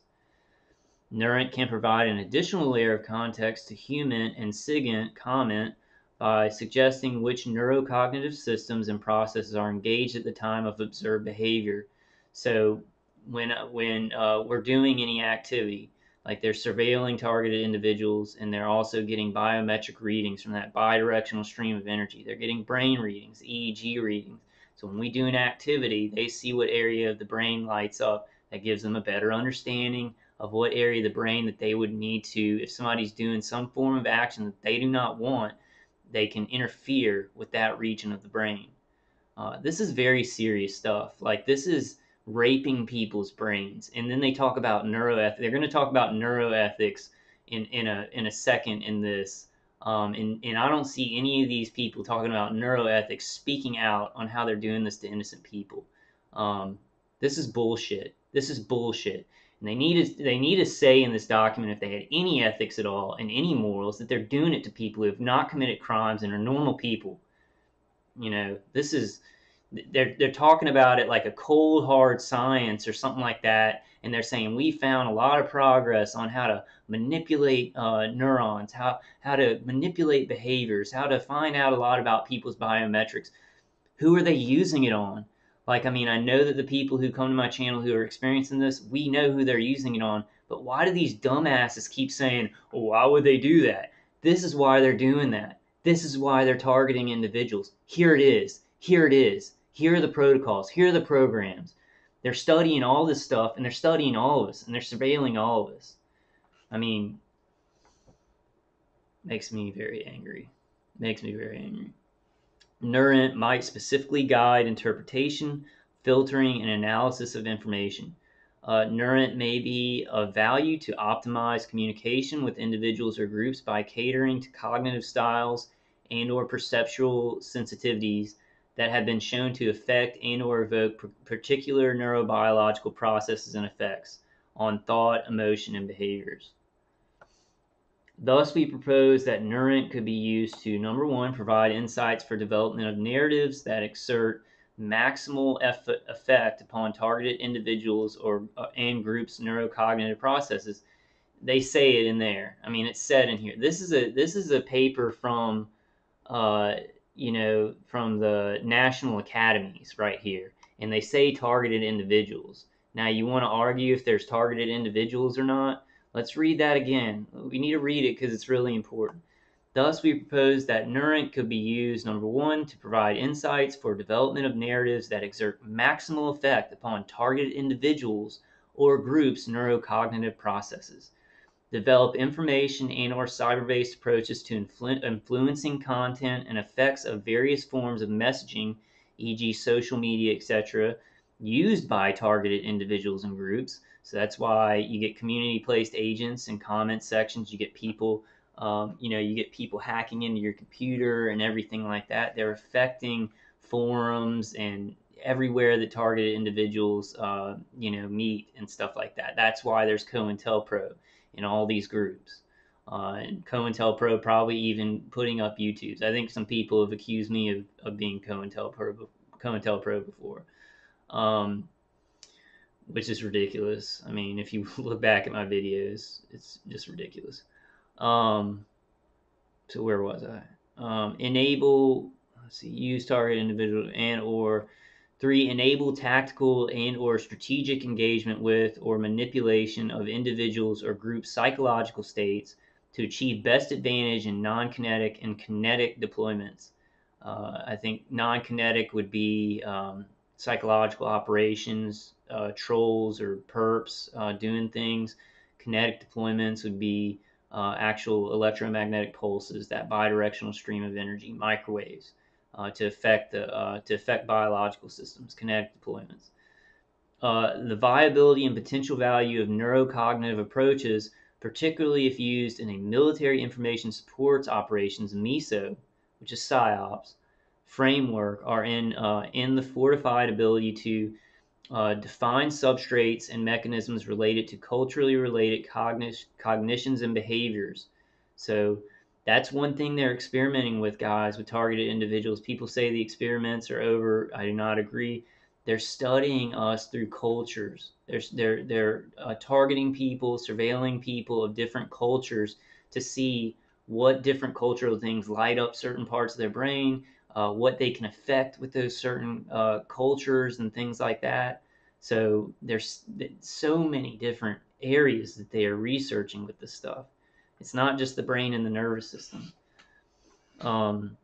[SPEAKER 1] Nuran can provide an additional layer of context to human and SIGINT comment by suggesting which neurocognitive systems and processes are engaged at the time of observed behavior. So when we're doing any activity, like they're surveilling targeted individuals and they're also getting biometric readings from that bidirectional stream of energy. They're getting brain readings, EEG readings. So when we do an activity, they see what area of the brain lights up. That gives them a better understanding of what area of the brain that they would need to, if somebody's doing some form of action that they do not want, they can interfere with that region of the brain. This is very serious stuff. Like, this is raping people's brains. And then they talk about neuroethics. They're going to talk about neuroethics in a second in this. And I don't see any of these people talking about neuroethics speaking out on how they're doing this to innocent people. Um, this is bullshit. This is bullshit. And they need to say in this document, if they had any ethics at all and any morals, that they're doing it to people who have not committed crimes and are normal people. This is they're talking about it like a cold hard science or something like that, and they're saying we found a lot of progress on how to manipulate neurons, how to manipulate behaviors, how to find out a lot about people's biometrics. Who are they using it on? Like, I mean, I know that the people who come to my channel who are experiencing this, we know who they're using it on. But why do these dumbasses keep saying, oh, why would they do that? This is why they're doing that. This is why they're targeting individuals. Here it is. Here it is. Here are the protocols. Here are the programs. They're studying all this stuff, and they're studying all of us, and they're surveilling all of us. I mean, makes me very angry. Makes me very angry. Nuran might specifically guide interpretation, filtering, and analysis of information. Nuran may be of value to optimize communication with individuals or groups by catering to cognitive styles and or perceptual sensitivities that have been shown to affect and or evoke particular neurobiological processes and effects on thought, emotion, and behaviors. Thus, we propose that Nuran could be used to, number one, provide insights for development of narratives that exert maximal effect upon targeted individuals and groups' neurocognitive processes. They say it in there. I mean, it's said in here. This is a paper from uh, from the national academies right here, and they say targeted individuals. Now, you want to argue if there's targeted individuals or not? Let's read that again. We need to read it because it's really important. Thus, we propose that Nuran could be used, number one, to provide insights for development of narratives that exert maximal effect upon targeted individuals or groups' neurocognitive processes. Develop information and or cyber-based approaches to influencing content and effects of various forms of messaging, e.g. social media, etc., used by targeted individuals and groups. So that's why you get community-placed agents in comment sections. You get people, you get people hacking into your computer and everything like that. They're affecting forums and everywhere that targeted individuals, meet and stuff like that. That's why there's COINTELPRO in all these groups. And COINTELPRO probably even putting up YouTubes. I think some people have accused me of being COINTELPRO before, which is ridiculous. I mean, if you look back at my videos, it's just ridiculous. So where was I? Enable, let's see, use target individual and or 3, enable tactical and or strategic engagement with or manipulation of individuals or group psychological states to achieve best advantage in non-kinetic and kinetic deployments. I think non-kinetic would be psychological operations, trolls or perps doing things. Kinetic deployments would be actual electromagnetic pulses, that bidirectional stream of energy, microwaves to affect biological systems, kinetic deployments. The viability and potential value of neurocognitive approaches, particularly if used in a military information supports operations (MISO), which is PSYOPs, framework, are in the fortified ability to define substrates and mechanisms related to culturally related cognitions and behaviors. So that's one thing they're experimenting with, guys, with targeted individuals. People say the experiments are over. I do not agree. They're studying us through cultures. They're targeting people, surveilling people of different cultures to see what different cultural things light up certain parts of their brain, what they can affect with those certain cultures and things like that. So there's so many different areas that they are researching with this stuff. It's not just the brain and the nervous system. Target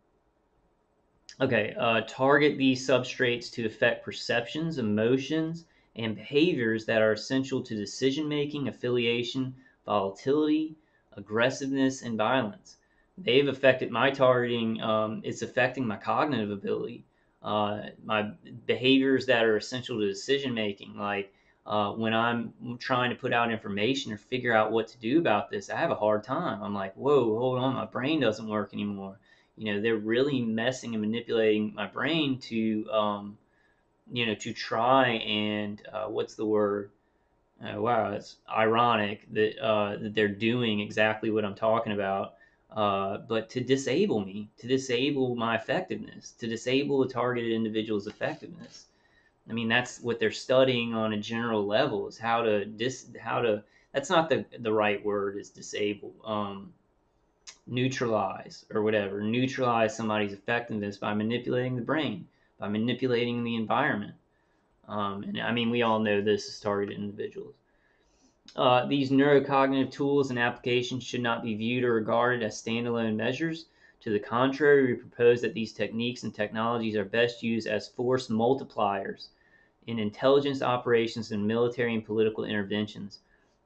[SPEAKER 1] these substrates to affect perceptions, emotions, and behaviors that are essential to decision making, affiliation, volatility, aggressiveness, and violence. They've affected my targeting. It's affecting my cognitive ability. my behaviors that are essential to decision making, like when I'm trying to put out information or figure out what to do about this, I have a hard time. I'm like, whoa, hold on, my brain doesn't work anymore. They're really messing and manipulating my brain to, to try and, what's the word? Wow, it's ironic that they're doing exactly what I'm talking about, but to disable me, to disable my effectiveness, to disable a targeted individual's effectiveness. I mean, that's what they're studying on a general level, is how to. That's not the right word. Is disable, neutralize or whatever. Neutralize somebody's effectiveness by manipulating the brain, by manipulating the environment. And I mean, we all know this is targeted individuals. These neurocognitive tools and applications should not be viewed or regarded as standalone measures. To the contrary, we propose that these techniques and technologies are best used as force multipliers in intelligence operations and military and political interventions.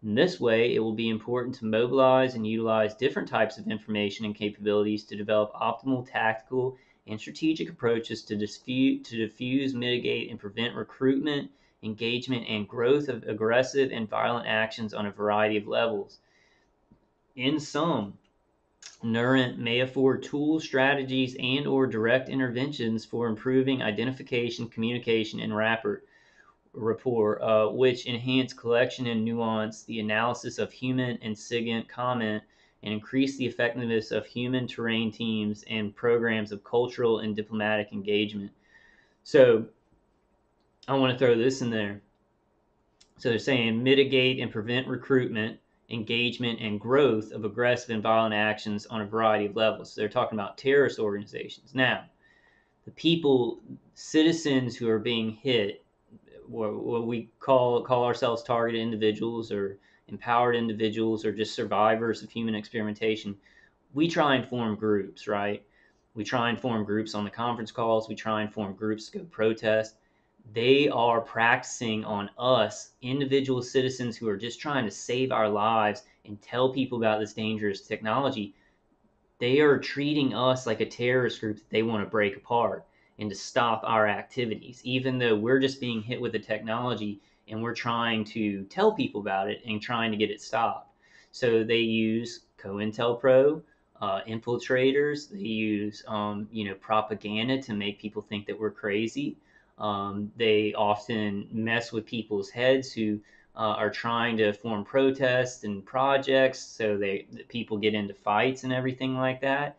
[SPEAKER 1] In this way, it will be important to mobilize and utilize different types of information and capabilities to develop optimal tactical and strategic approaches to diffuse, mitigate, and prevent recruitment, engagement, and growth of aggressive and violent actions on a variety of levels. In sum, Nuran may afford tools, strategies, and/or direct interventions for improving identification, communication, and rapport, which enhance collection and nuance, the analysis of human and SIGINT comment, and increase the effectiveness of human terrain teams and programs of cultural and diplomatic engagement. So I want to throw this in there. So they're saying mitigate and prevent recruitment, engagement, and growth of aggressive and violent actions on a variety of levels. So they're talking about terrorist organizations. Now, the people, citizens who are being hit, what we call ourselves targeted individuals or empowered individuals or just survivors of human experimentation, we try and form groups, right? We try and form groups on the conference calls. We try and form groups to go protest. They are practicing on us, individual citizens who are just trying to save our lives and tell people about this dangerous technology. They are treating us like a terrorist group that they want to break apart and to stop our activities, even though we're just being hit with the technology and we're trying to tell people about it and trying to get it stopped. So they use COINTELPRO, infiltrators. They use, propaganda to make people think that we're crazy. They often mess with people's heads who are trying to form protests and projects, so people get into fights and everything like that.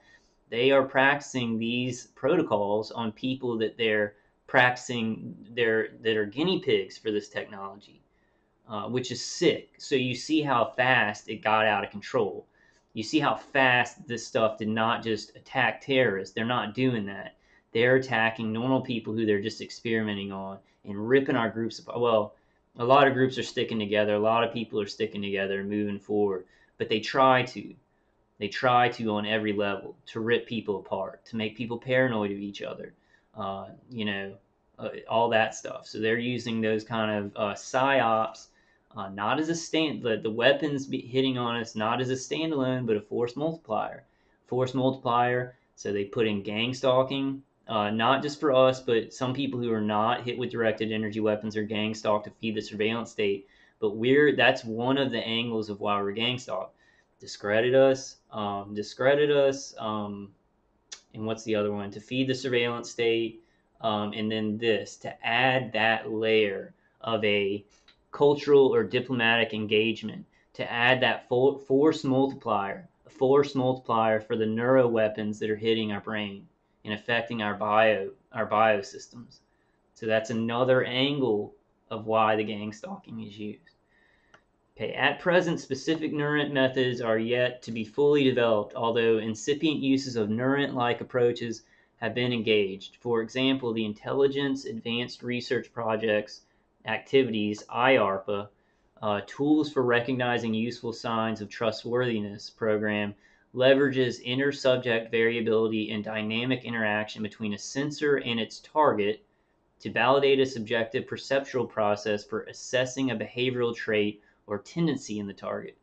[SPEAKER 1] They are practicing these protocols on people that they're practicing that are guinea pigs for this technology, which is sick. So you see how fast it got out of control. You see how fast this stuff did not just attack terrorists. They're not doing that. They're attacking normal people who they're just experimenting on and ripping our groups apart. Well, a lot of groups are sticking together. A lot of people are sticking together and moving forward. But they try to. They try to on every level to rip people apart, to make people paranoid of each other, all that stuff. So they're using those kind of psyops, not as a the weapons hitting on us, not as a standalone, but a force multiplier. Force multiplier. So they put in gang stalking, not just for us, but some people who are not hit with directed energy weapons are gang stalked to feed the surveillance state. But that's one of the angles of why we're gang stalked. Discredit us, and what's the other one? To feed the surveillance state, and then this to add that layer of a cultural or diplomatic engagement, to add that force multiplier, a force multiplier for the neuroweapons that are hitting our brain and affecting our biosystems. So that's another angle of why the gang stalking is used. Okay, at present, specific Neurant methods are yet to be fully developed, although incipient uses of Neurant-like approaches have been engaged. For example, the Intelligence Advanced Research Projects Activities, IARPA, Tools for Recognizing Useful Signs of Trustworthiness program leverages inter-subject variability and dynamic interaction between a sensor and its target to validate a subjective perceptual process for assessing a behavioral trait or tendency in the target.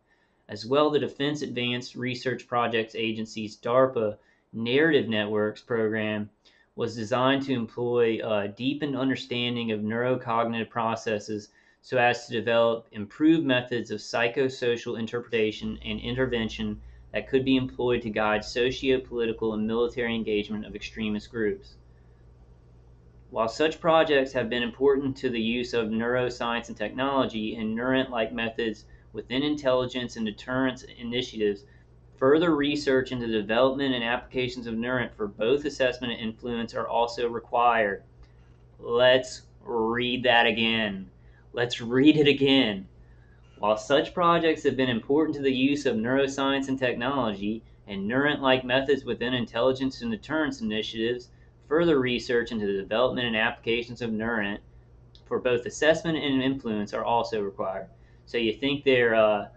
[SPEAKER 1] As well, the Defense Advanced Research Projects Agency's DARPA Narrative Networks program, was designed to employ a deepened understanding of neurocognitive processes so as to develop improved methods of psychosocial interpretation and intervention that could be employed to guide socio-political and military engagement of extremist groups. While such projects have been important to the use of neuroscience and technology and Nuran-like methods within intelligence and deterrence initiatives, further research into the development and applications of Nuran for both assessment and influence are also required. Let's read that again. Let's read it again. While such projects have been important to the use of neuroscience and technology and Nuran-like methods within intelligence and deterrence initiatives, further research into the development and applications of Nuran for both assessment and influence are also required. So you think they're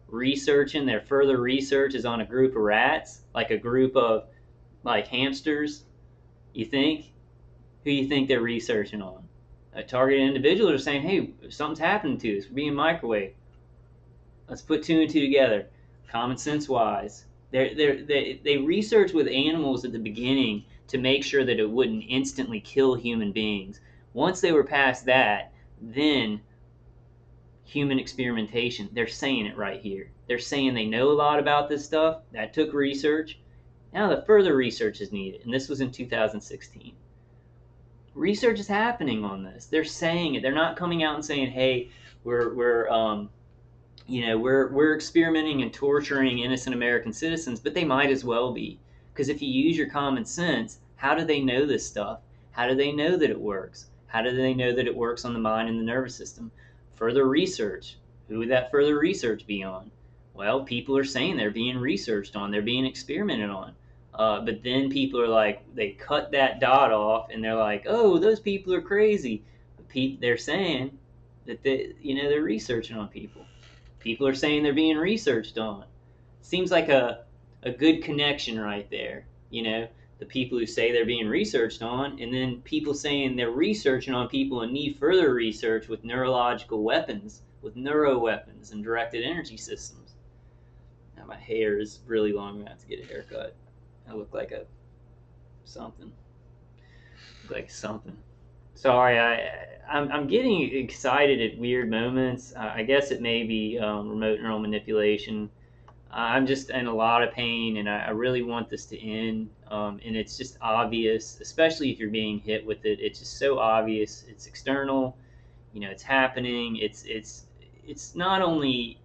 [SPEAKER 1] researching, their further research is on a group of rats, like a group of like hamsters? You think? Who you think they're researching on? A targeted individual are saying, hey, something's happening to us. We're being microwaved. Let's put two and two together, common sense wise. They researched with animals at the beginning to make sure that it wouldn't instantly kill human beings. Once they were past that, then human experimentation. They're saying it right here. They're saying they know a lot about this stuff. That took research. Now the further research is needed, and this was in 2016. Research is happening on this. They're saying it. They're not coming out and saying, "Hey, we're experimenting and torturing innocent American citizens," but they might as well be. Because if you use your common sense, how do they know this stuff? How do they know that it works? How do they know that it works on the mind and the nervous system? Further research. Who would that further research be on? Well, people are saying they're being researched on, they're being experimented on. But then people are like, they cut that dot off and they're like, oh, those people are crazy. They're saying that they're researching on people. People are saying they're being researched on. Seems like a good connection right there. The people who say they're being researched on, and then people saying they're researching on people and need further research with neurological weapons, with neuroweapons and directed energy systems. Now my hair is really long. I'm gonna have to get a haircut. I look like a something. Like something. Sorry, I'm getting excited at weird moments. I guess it may be remote neural manipulation. I'm just in a lot of pain, and I really want this to end. And it's just obvious, especially if you're being hit with it. It's just so obvious. It's external. It's happening. It's not only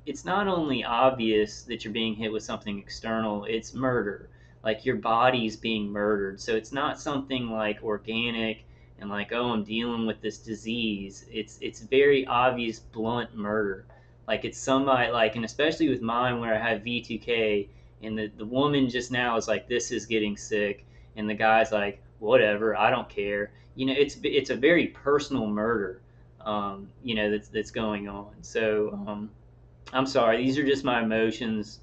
[SPEAKER 1] obvious that you're being hit with something external. It's murder. Like your body's being murdered. So it's not something like organic and like, oh, I'm dealing with this disease. It's very obvious, blunt murder. Like it's somebody like, and especially with mine where I have V2K, and the woman just now is like, this is getting sick, and the guy's like, whatever, I don't care. It's a very personal murder, that's going on. So I'm sorry, these are just my emotions.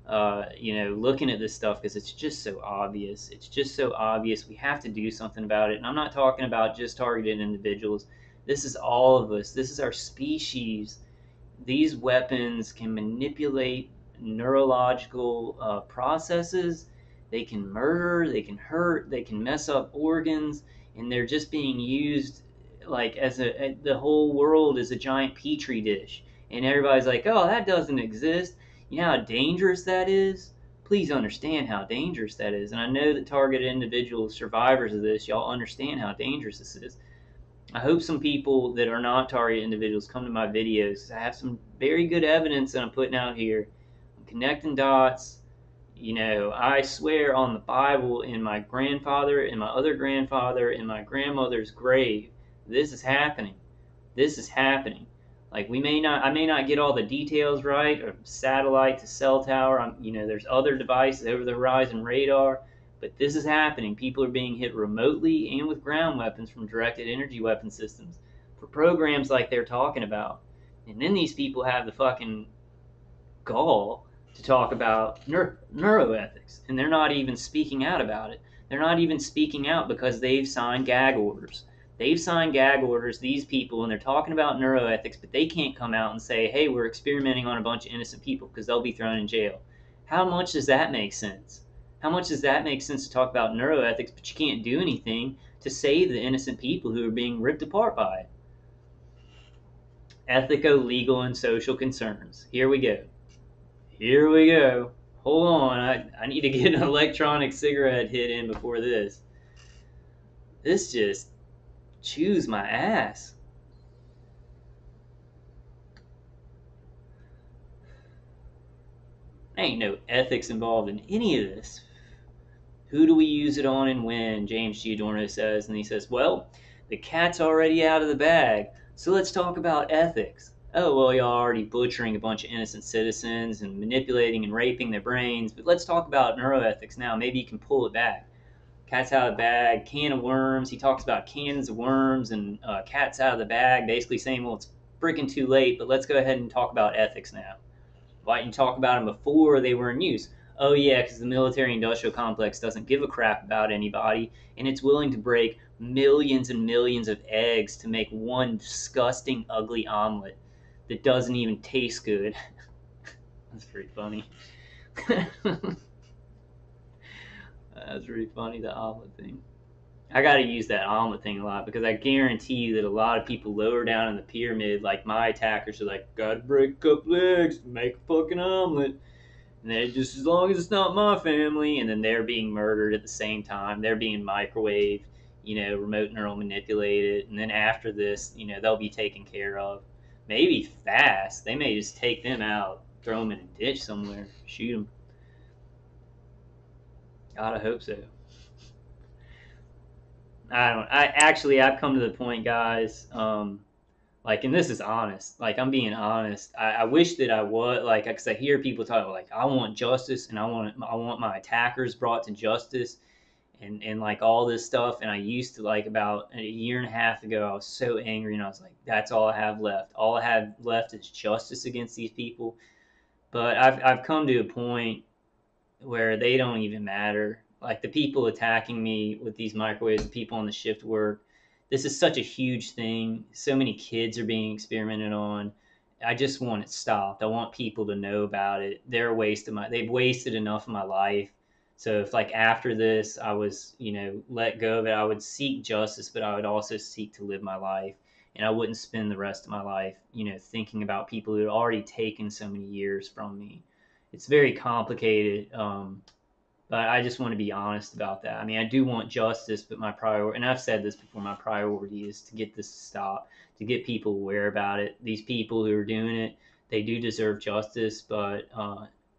[SPEAKER 1] Looking at this stuff because it's just so obvious. It's just so obvious. We have to do something about it. And I'm not talking about just targeted individuals. This is all of us. This is our species. These weapons can manipulate neurological processes. They can murder. They can hurt. They can mess up organs. And they're just being used like the whole world is a giant petri dish. And everybody's like, oh, that doesn't exist. You know how dangerous that is? Please understand how dangerous that is. And I know that targeted individuals, survivors of this, y'all understand how dangerous this is. I hope some people that are not targeted individuals come to my videos because I have some very good evidence that I'm putting out here. I'm connecting dots. I swear on the Bible, in my grandfather, and my other grandfather, and my grandmother's grave, this is happening. This is happening. Like I may not get all the details right, or satellite to cell tower. There's other devices, over the horizon radar, but this is happening. People are being hit remotely and with ground weapons from directed energy weapon systems for programs like they're talking about. And then these people have the fucking gall to talk about neuroethics, and they're not even speaking out about it. They're not even speaking out because they've signed gag orders. They've signed gag orders, these people, and they're talking about neuroethics, but they can't come out and say, hey, we're experimenting on a bunch of innocent people because they'll be thrown in jail. How much does that make sense? How much does that make sense to talk about neuroethics, but you can't do anything to save the innocent people who are being ripped apart by it? Ethico, legal, and social concerns. Here we go. Here we go. Hold on. I need to get an electronic cigarette hit in before this. This just chews my ass. There ain't no ethics involved in any of this. Who do we use it on and when? James Giordano says, and he says, well, the cat's already out of the bag, so let's talk about ethics. Oh, well, y'all are already butchering a bunch of innocent citizens and manipulating and raping their brains, but let's talk about neuroethics now. Maybe you can pull it back. Cat's out of the bag, can of worms. He talks about cans of worms and cats out of the bag, basically saying, well, it's freaking too late, but let's go ahead and talk about ethics now. Why didn't you talk about them before they were in use? Oh, yeah, because the military industrial complex doesn't give a crap about anybody, and it's willing to break millions and millions of eggs to make one disgusting, ugly omelet that doesn't even taste good. That's pretty funny. That's pretty funny, the omelet thing. I got to use that omelet thing a lot because I guarantee you that a lot of people lower down in the pyramid, like my attackers, are like, gotta break a couple eggs to make a fucking omelet. And they just, as long as it's not my family, and then they're being murdered at the same time. They're being microwaved, remote neural manipulated. And then after this, they'll be taken care of. Maybe fast. They may just take them out, throw them in a ditch somewhere, shoot them. God, I hope so. I've come to the point, guys. And this is honest. Like, I'm being honest. I wish that I was because I hear people talk about, like, I want justice and I want my attackers brought to justice, and like all this stuff. And I used to, like, about a year and a half ago, I was so angry and I was like, that's all I have left. All I have left is justice against these people. But I've come to a point where they don't even matter. Like, the people attacking me with these microwaves, the people on the shift work, this is such a huge thing. So many kids are being experimented on. I just want it stopped. I want people to know about it. They've wasted enough of my life. So if, like, after this I was, let go of it, I would seek justice, but I would also seek to live my life. And I wouldn't spend the rest of my life, thinking about people who had already taken so many years from me. It's very complicated. But I just want to be honest about that. I mean, I do want justice, but my priority, and I've said this before, my priority is to get this to stop, to get people aware about it. These people who are doing it, they do deserve justice, but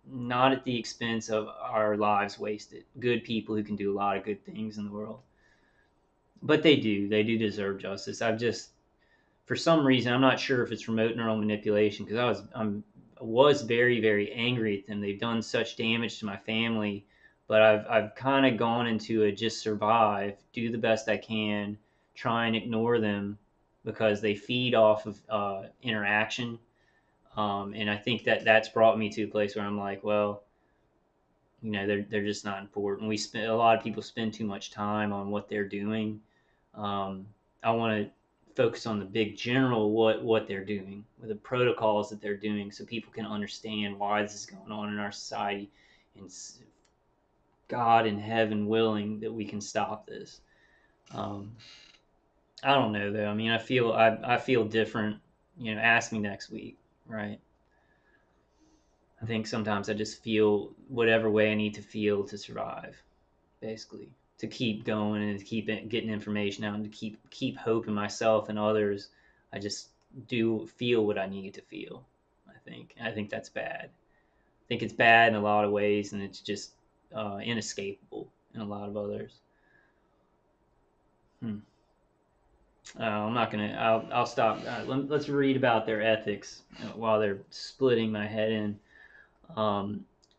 [SPEAKER 1] not at the expense of our lives wasted. Good people who can do a lot of good things in the world. But they do deserve justice. For some reason, I'm not sure if it's remote neural manipulation, because I was very, very angry at them. They've done such damage to my family, but I've kind of gone into a just survive, do the best I can, try and ignore them because they feed off of interaction. And I think that's brought me to a place where I'm like, well, they're just not important. A lot of people spend too much time on what they're doing. I want to focus on the big general, what they're doing, with the protocols that they're doing, so people can understand why this is going on in our society, and God in heaven willing that we can stop this. I don't know though. I mean, I feel different. Ask me next week, right? I think sometimes I just feel whatever way I need to feel to survive, basically, to keep going and to keep getting information out and to keep hope in myself and others. I just do feel what I need to feel. I think that's bad. I think it's bad in a lot of ways, and it's just inescapable in a lot of others. I'm not gonna. I'll stop. Let's read about their ethics while they're splitting my head in.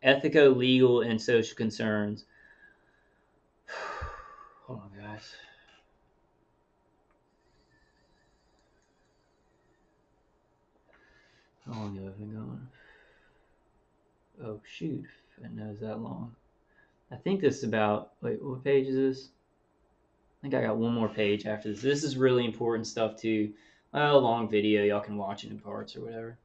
[SPEAKER 1] Ethico, legal, and social concerns. Hold on, guys. How long have I been going? Oh, shoot. I know it's that long. I think this is about... Wait, what page is this? I think I got one more page after this. This is really important stuff, too. Well, a long video. Y'all can watch it in parts or whatever.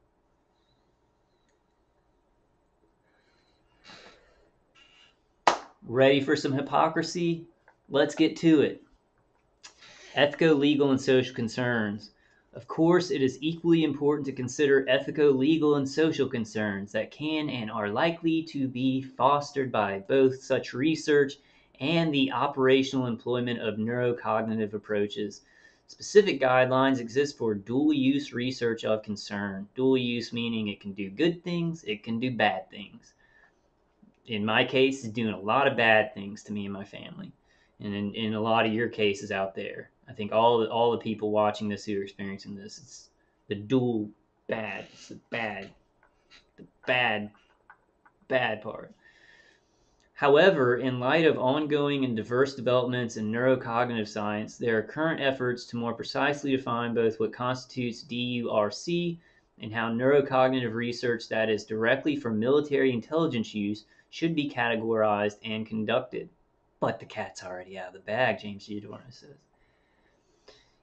[SPEAKER 1] Ready for some hypocrisy? Let's get to it. Ethico, legal, and social concerns. Of course, it is equally important to consider ethico, legal, and social concerns that can and are likely to be fostered by both such research and the operational employment of neurocognitive approaches. Specific guidelines exist for dual use research of concern. Dual use meaning it can do good things, it can do bad things. In my case, it's doing a lot of bad things to me and my family. And in a lot of your cases out there, I think all the people watching this who are experiencing this, it's the dual bad. It's the bad part. However, in light of ongoing and diverse developments in neurocognitive science, there are current efforts to more precisely define both what constitutes DURC and how neurocognitive research that is directly for military intelligence use should be categorized and conducted. But the cat's already out of the bag, James Giordano says.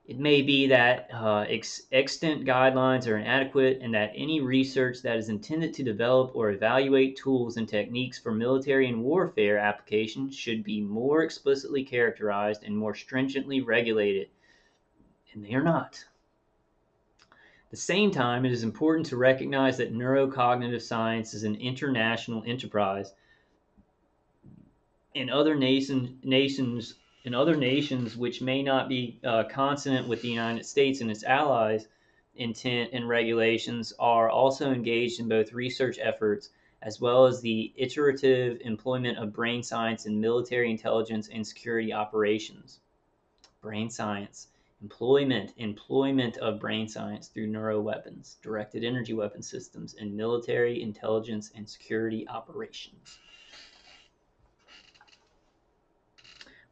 [SPEAKER 1] It may be that extant guidelines are inadequate and that any research that is intended to develop or evaluate tools and techniques for military and warfare applications should be more explicitly characterized and more stringently regulated. And they are not. At the same time, it is important to recognize that neurocognitive science is an international enterprise. In other nations which may not be consonant with the United States and its allies, intent and regulations are also engaged in both research efforts as well as the iterative employment of brain science in military intelligence and security operations. Brain science, employment of brain science through neuroweapons, directed energy weapon systems, and military intelligence and security operations.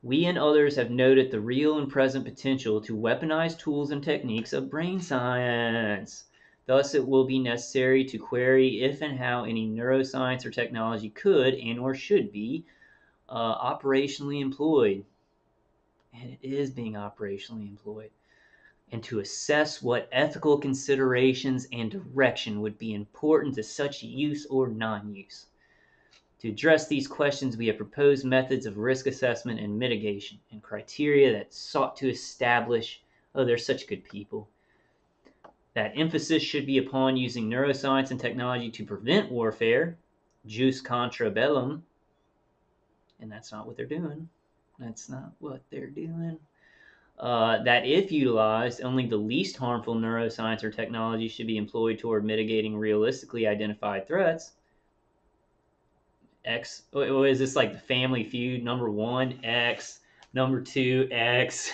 [SPEAKER 1] We and others have noted the real and present potential to weaponize tools and techniques of brain science. Thus, it will be necessary to query if and how any neuroscience or technology could and or should be operationally employed. And it is being operationally employed. And to assess what ethical considerations and direction would be important to such use or non-use. To address these questions, we have proposed methods of risk assessment and mitigation and criteria that sought to establish, oh, they're such good people, that emphasis should be upon using neuroscience and technology to prevent warfare, jus contra bellum, and that's not what they're doing. That's not what they're doing. That if utilized, only the least harmful neuroscience or technology should be employed toward mitigating realistically identified threats. X. Is this like the Family Feud? Number one, X. Number two, X.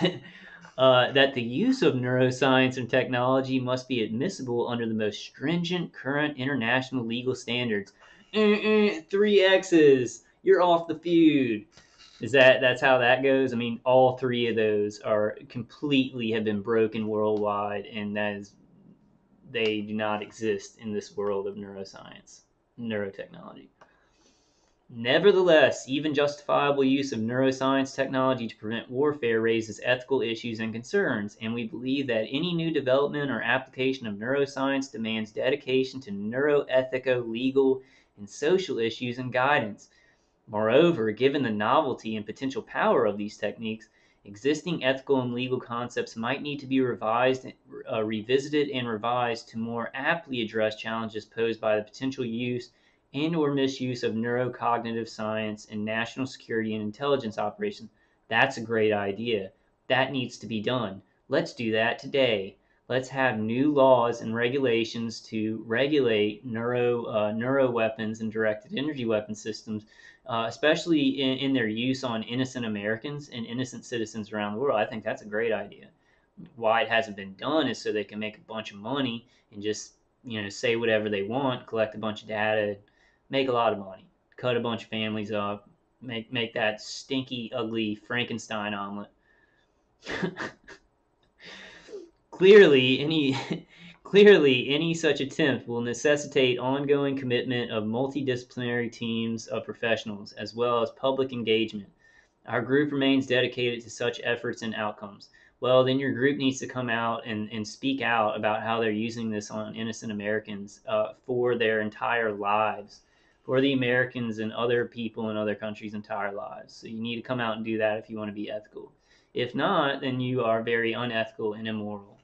[SPEAKER 1] That the use of neuroscience and technology must be admissible under the most stringent current international legal standards. Three X's. You're off the feud. That's how that goes? I mean, all three of those are completely have been broken worldwide, and they do not exist in this world of neuroscience, neurotechnology. Nevertheless, even justifiable use of neuroscience technology to prevent warfare raises ethical issues and concerns, and we believe that any new development or application of neuroscience demands dedication to neuroethico, legal, and social issues and guidance. Moreover, given the novelty and potential power of these techniques, existing ethical and legal concepts might need to be revisited and revised to more aptly address challenges posed by the potential use and or misuse of neurocognitive science in national security and intelligence operations. That's a great idea. That needs to be done. Let's do that today. Let's have new laws and regulations to regulate neuroweapons and directed energy weapon systems, especially in their use on innocent Americans and innocent citizens around the world. I think that's a great idea. Why it hasn't been done is so they can make a bunch of money and just say whatever they want, collect a bunch of data, make a lot of money, cut a bunch of families up, make that stinky, ugly Frankenstein omelet. Clearly, any such attempt will necessitate ongoing commitment of multidisciplinary teams of professionals as well as public engagement. Our group remains dedicated to such efforts and outcomes. Well, then your group needs to come out and speak out about how they're using this on innocent Americans for their entire lives. for the Americans and other people in other countries' entire lives. So you need to come out and do that if you want to be ethical. If not, then you are very unethical and immoral.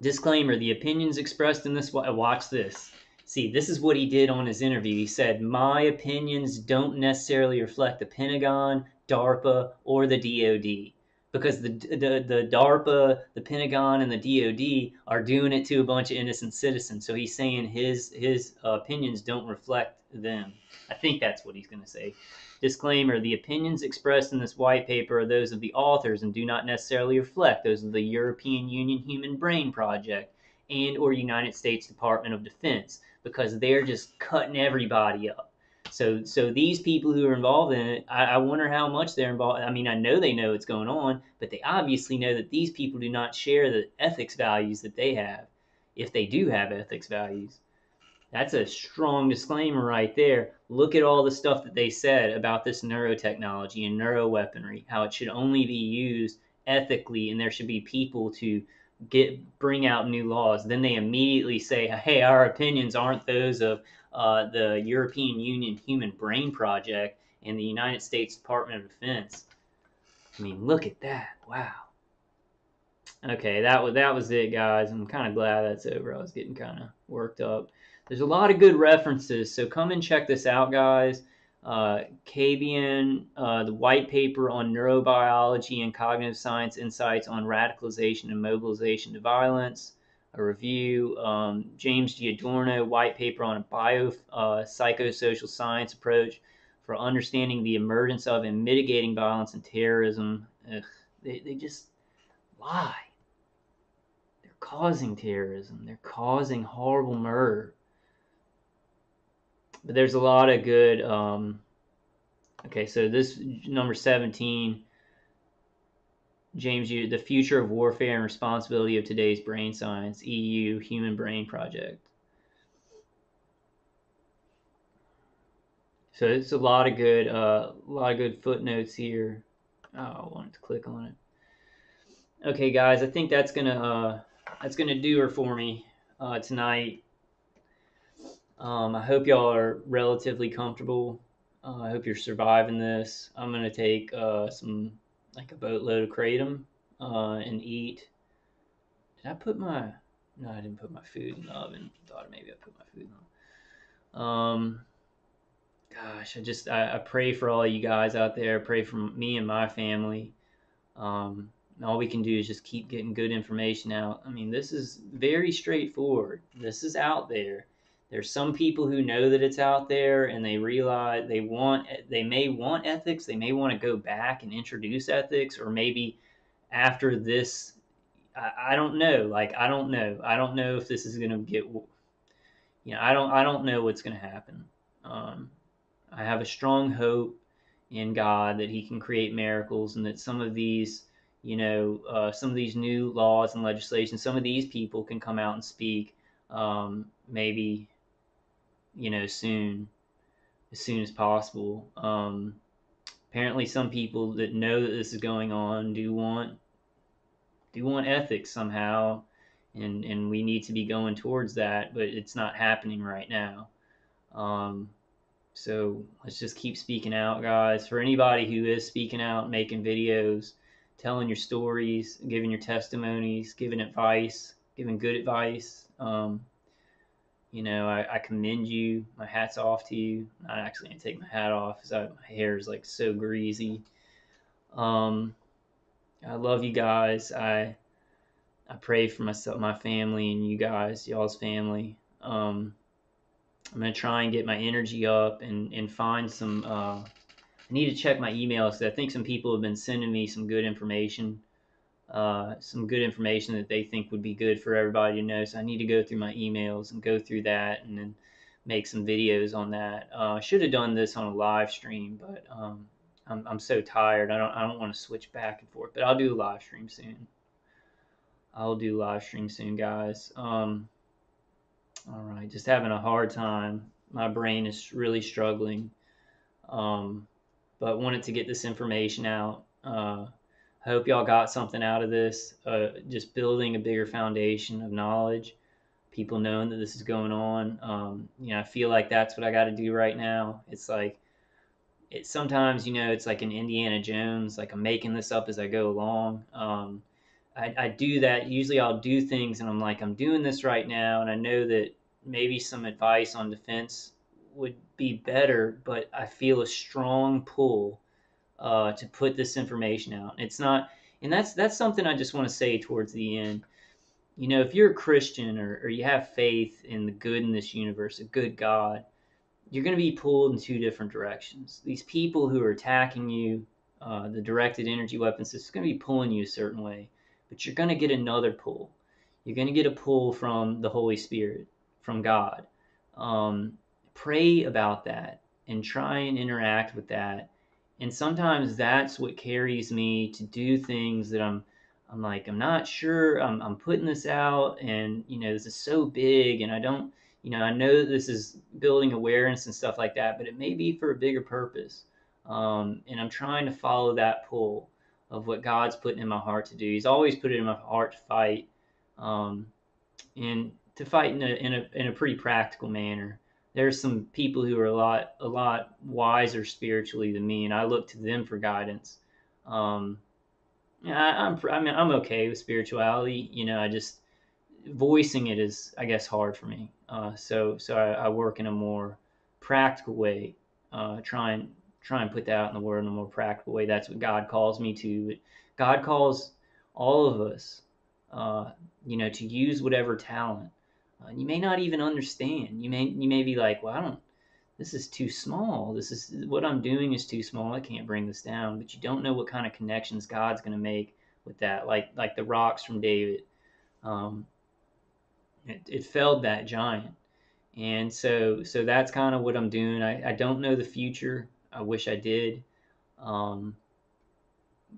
[SPEAKER 1] Disclaimer, the opinions expressed in this, watch this. See, this is what he did on his interview. He said, my opinions don't necessarily reflect the Pentagon, DARPA, or the DOD. Because the DARPA, the Pentagon, and the DOD are doing it to a bunch of innocent citizens. So he's saying his opinions don't reflect them. I think that's what he's going to say. Disclaimer, the opinions expressed in this white paper are those of the authors and do not necessarily reflect those of the European Union Human Brain Project and or United States Department of Defense, because they're just cutting everybody up. So these people who are involved in it, I wonder how much they're involved. I mean, I know they know what's going on, but they obviously know that these people do not share the ethics values that they have, if they do have ethics values. That's a strong disclaimer right there. Look at all the stuff that they said about this neurotechnology and neuroweaponry, how it should only be used ethically, and there should be people to bring out new laws. Then they immediately say, hey, our opinions aren't those of the European Union Human Brain Project and the United States Department of Defense. I mean, look at that. Wow. Okay, that was it, guys. I'm kind of glad that's over. I was getting kind of worked up. There's a lot of good references, so come and check this out, guys. KBN, the white paper on neurobiology and cognitive science insights on radicalization and mobilization to violence. A review. James Giordano, white paper on a psychosocial science approach for understanding the emergence of and mitigating violence and terrorism. Ugh, they just lie. They're causing terrorism. They're causing horrible murder. But there's a lot of good. Okay, so this number 17, James, the future of warfare and responsibility of today's brain science, EU Human Brain Project. So it's a lot of good footnotes here. Oh, I wanted to click on it. Okay, guys, I think that's gonna do her for me tonight. I hope y'all are relatively comfortable. I hope you're surviving this. I'm gonna take some, like, a boatload of kratom and eat. Did I put my? No, I didn't put my food in the oven. Thought maybe I put my food in the oven. Gosh, I pray for all you guys out there. Pray for me and my family. All we can do is just keep getting good information out. I mean, this is very straightforward. This is out there. There's some people who know that it's out there, and they realize they may want ethics. They may want to go back and introduce ethics, or maybe after this, I don't know. Like, I don't know. I don't know if this is going to get, I don't know what's going to happen. I have a strong hope in God that he can create miracles, and that some of these, some of these new laws and legislation, some of these people can come out and speak, maybe, soon, as soon as possible. Apparently some people that know that this is going on do want ethics somehow, and we need to be going towards that, but it's not happening right now. So let's just keep speaking out, guys. For anybody who is speaking out, making videos, telling your stories, giving your testimonies, giving advice, giving good advice, I commend you. My hat's off to you. I'm not actually gonna take my hat off because my hair is like so greasy. I love you guys. I pray for myself, my family, and you guys, y'all's family. I'm going to try and get my energy up and find some. I need to check my emails because I think some people have been sending me some good information. That they think would be good for everybody to know. So I need to go through my emails and go through that, and then make some videos on that. I should have done this on a live stream, but I'm so tired. I don't want to switch back and forth, but I'll do a live stream soon. Guys. All right, just having a hard time. My brain is really struggling, but wanted to get this information out. I hope y'all got something out of this. Just building a bigger foundation of knowledge. people knowing that this is going on. I feel like that's what I got to do right now. It's like sometimes it's like an Indiana Jones, like I'm making this up as I go along. I do that. Usually I'll do things and I'm like, I'm doing this right now, and I know that maybe some advice on defense would be better, but I feel a strong pull to put this information out. It's not, and that's something I just want to say towards the end. If you're a Christian, or you have faith in the good in this universe, a good God, you're going to be pulled in two different directions. These people who are attacking you, the directed energy weapons, it's going to be pulling you a certain way, but you're going to get another pull. You're going to get a pull from the Holy Spirit, from God. Um, Pray about that and try and interact with that. And sometimes that's what carries me to do things that I'm like, I'm not sure. I'm putting this out, and this is so big, and I don't, I know that this is building awareness and stuff like that, but it may be for a bigger purpose. And I'm trying to follow that pull of what God's putting in my heart to do. He's always put it in my heart to fight, um, and to fight in a pretty practical manner. There's some people who are a lot wiser spiritually than me, and I look to them for guidance. Um, yeah, I'm okay with spirituality. I just voicing it is, I guess, hard for me. So I work in a more practical way. Try and put that out in the word in a more practical way. That's what God calls me to. God calls all of us, to use whatever talent. You may not even understand. You may be like, well, I don't. This is too small. This is what I'm doing is too small. I can't bring this down. But you don't know what kind of connections God's going to make with that. Like the rocks from David. Um, it felled that giant. And so that's kind of what I'm doing. I don't know the future. I wish I did. Um,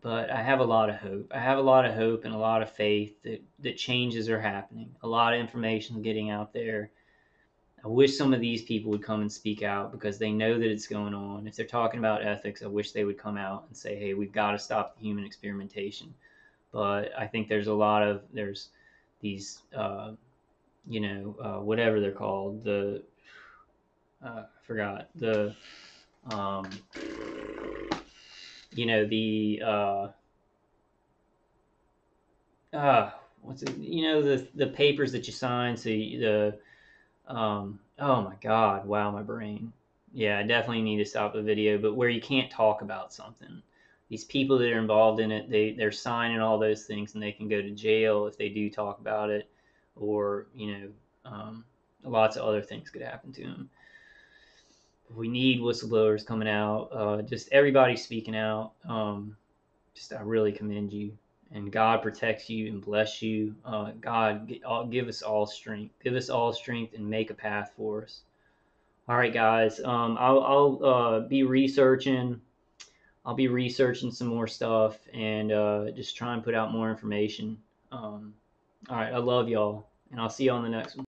[SPEAKER 1] but I have a lot of hope. I have a lot of hope and a lot of faith that changes are happening. A lot of information is getting out there. I wish some of these people would come and speak out because they know that it's going on. If they're talking about ethics, I wish they would come out and say, hey, we've got to stop the human experimentation. But I think there's these whatever they're called, I forgot um, the what's it, the papers that you sign. So oh my God, wow, my brain. Yeah, I definitely need to stop the video, but where you can't talk about something. These people that are involved in it, they're signing all those things, and they can go to jail if they do talk about it, or lots of other things could happen to them. We need whistleblowers coming out. Just everybody speaking out. Just I really commend you, and God protects you and bless you. God, give us all strength. Give us all strength and make a path for us. All right, guys. I'll be researching. I'll be researching some more stuff, and just try and put out more information. All right, I love y'all, and I'll see you on the next one.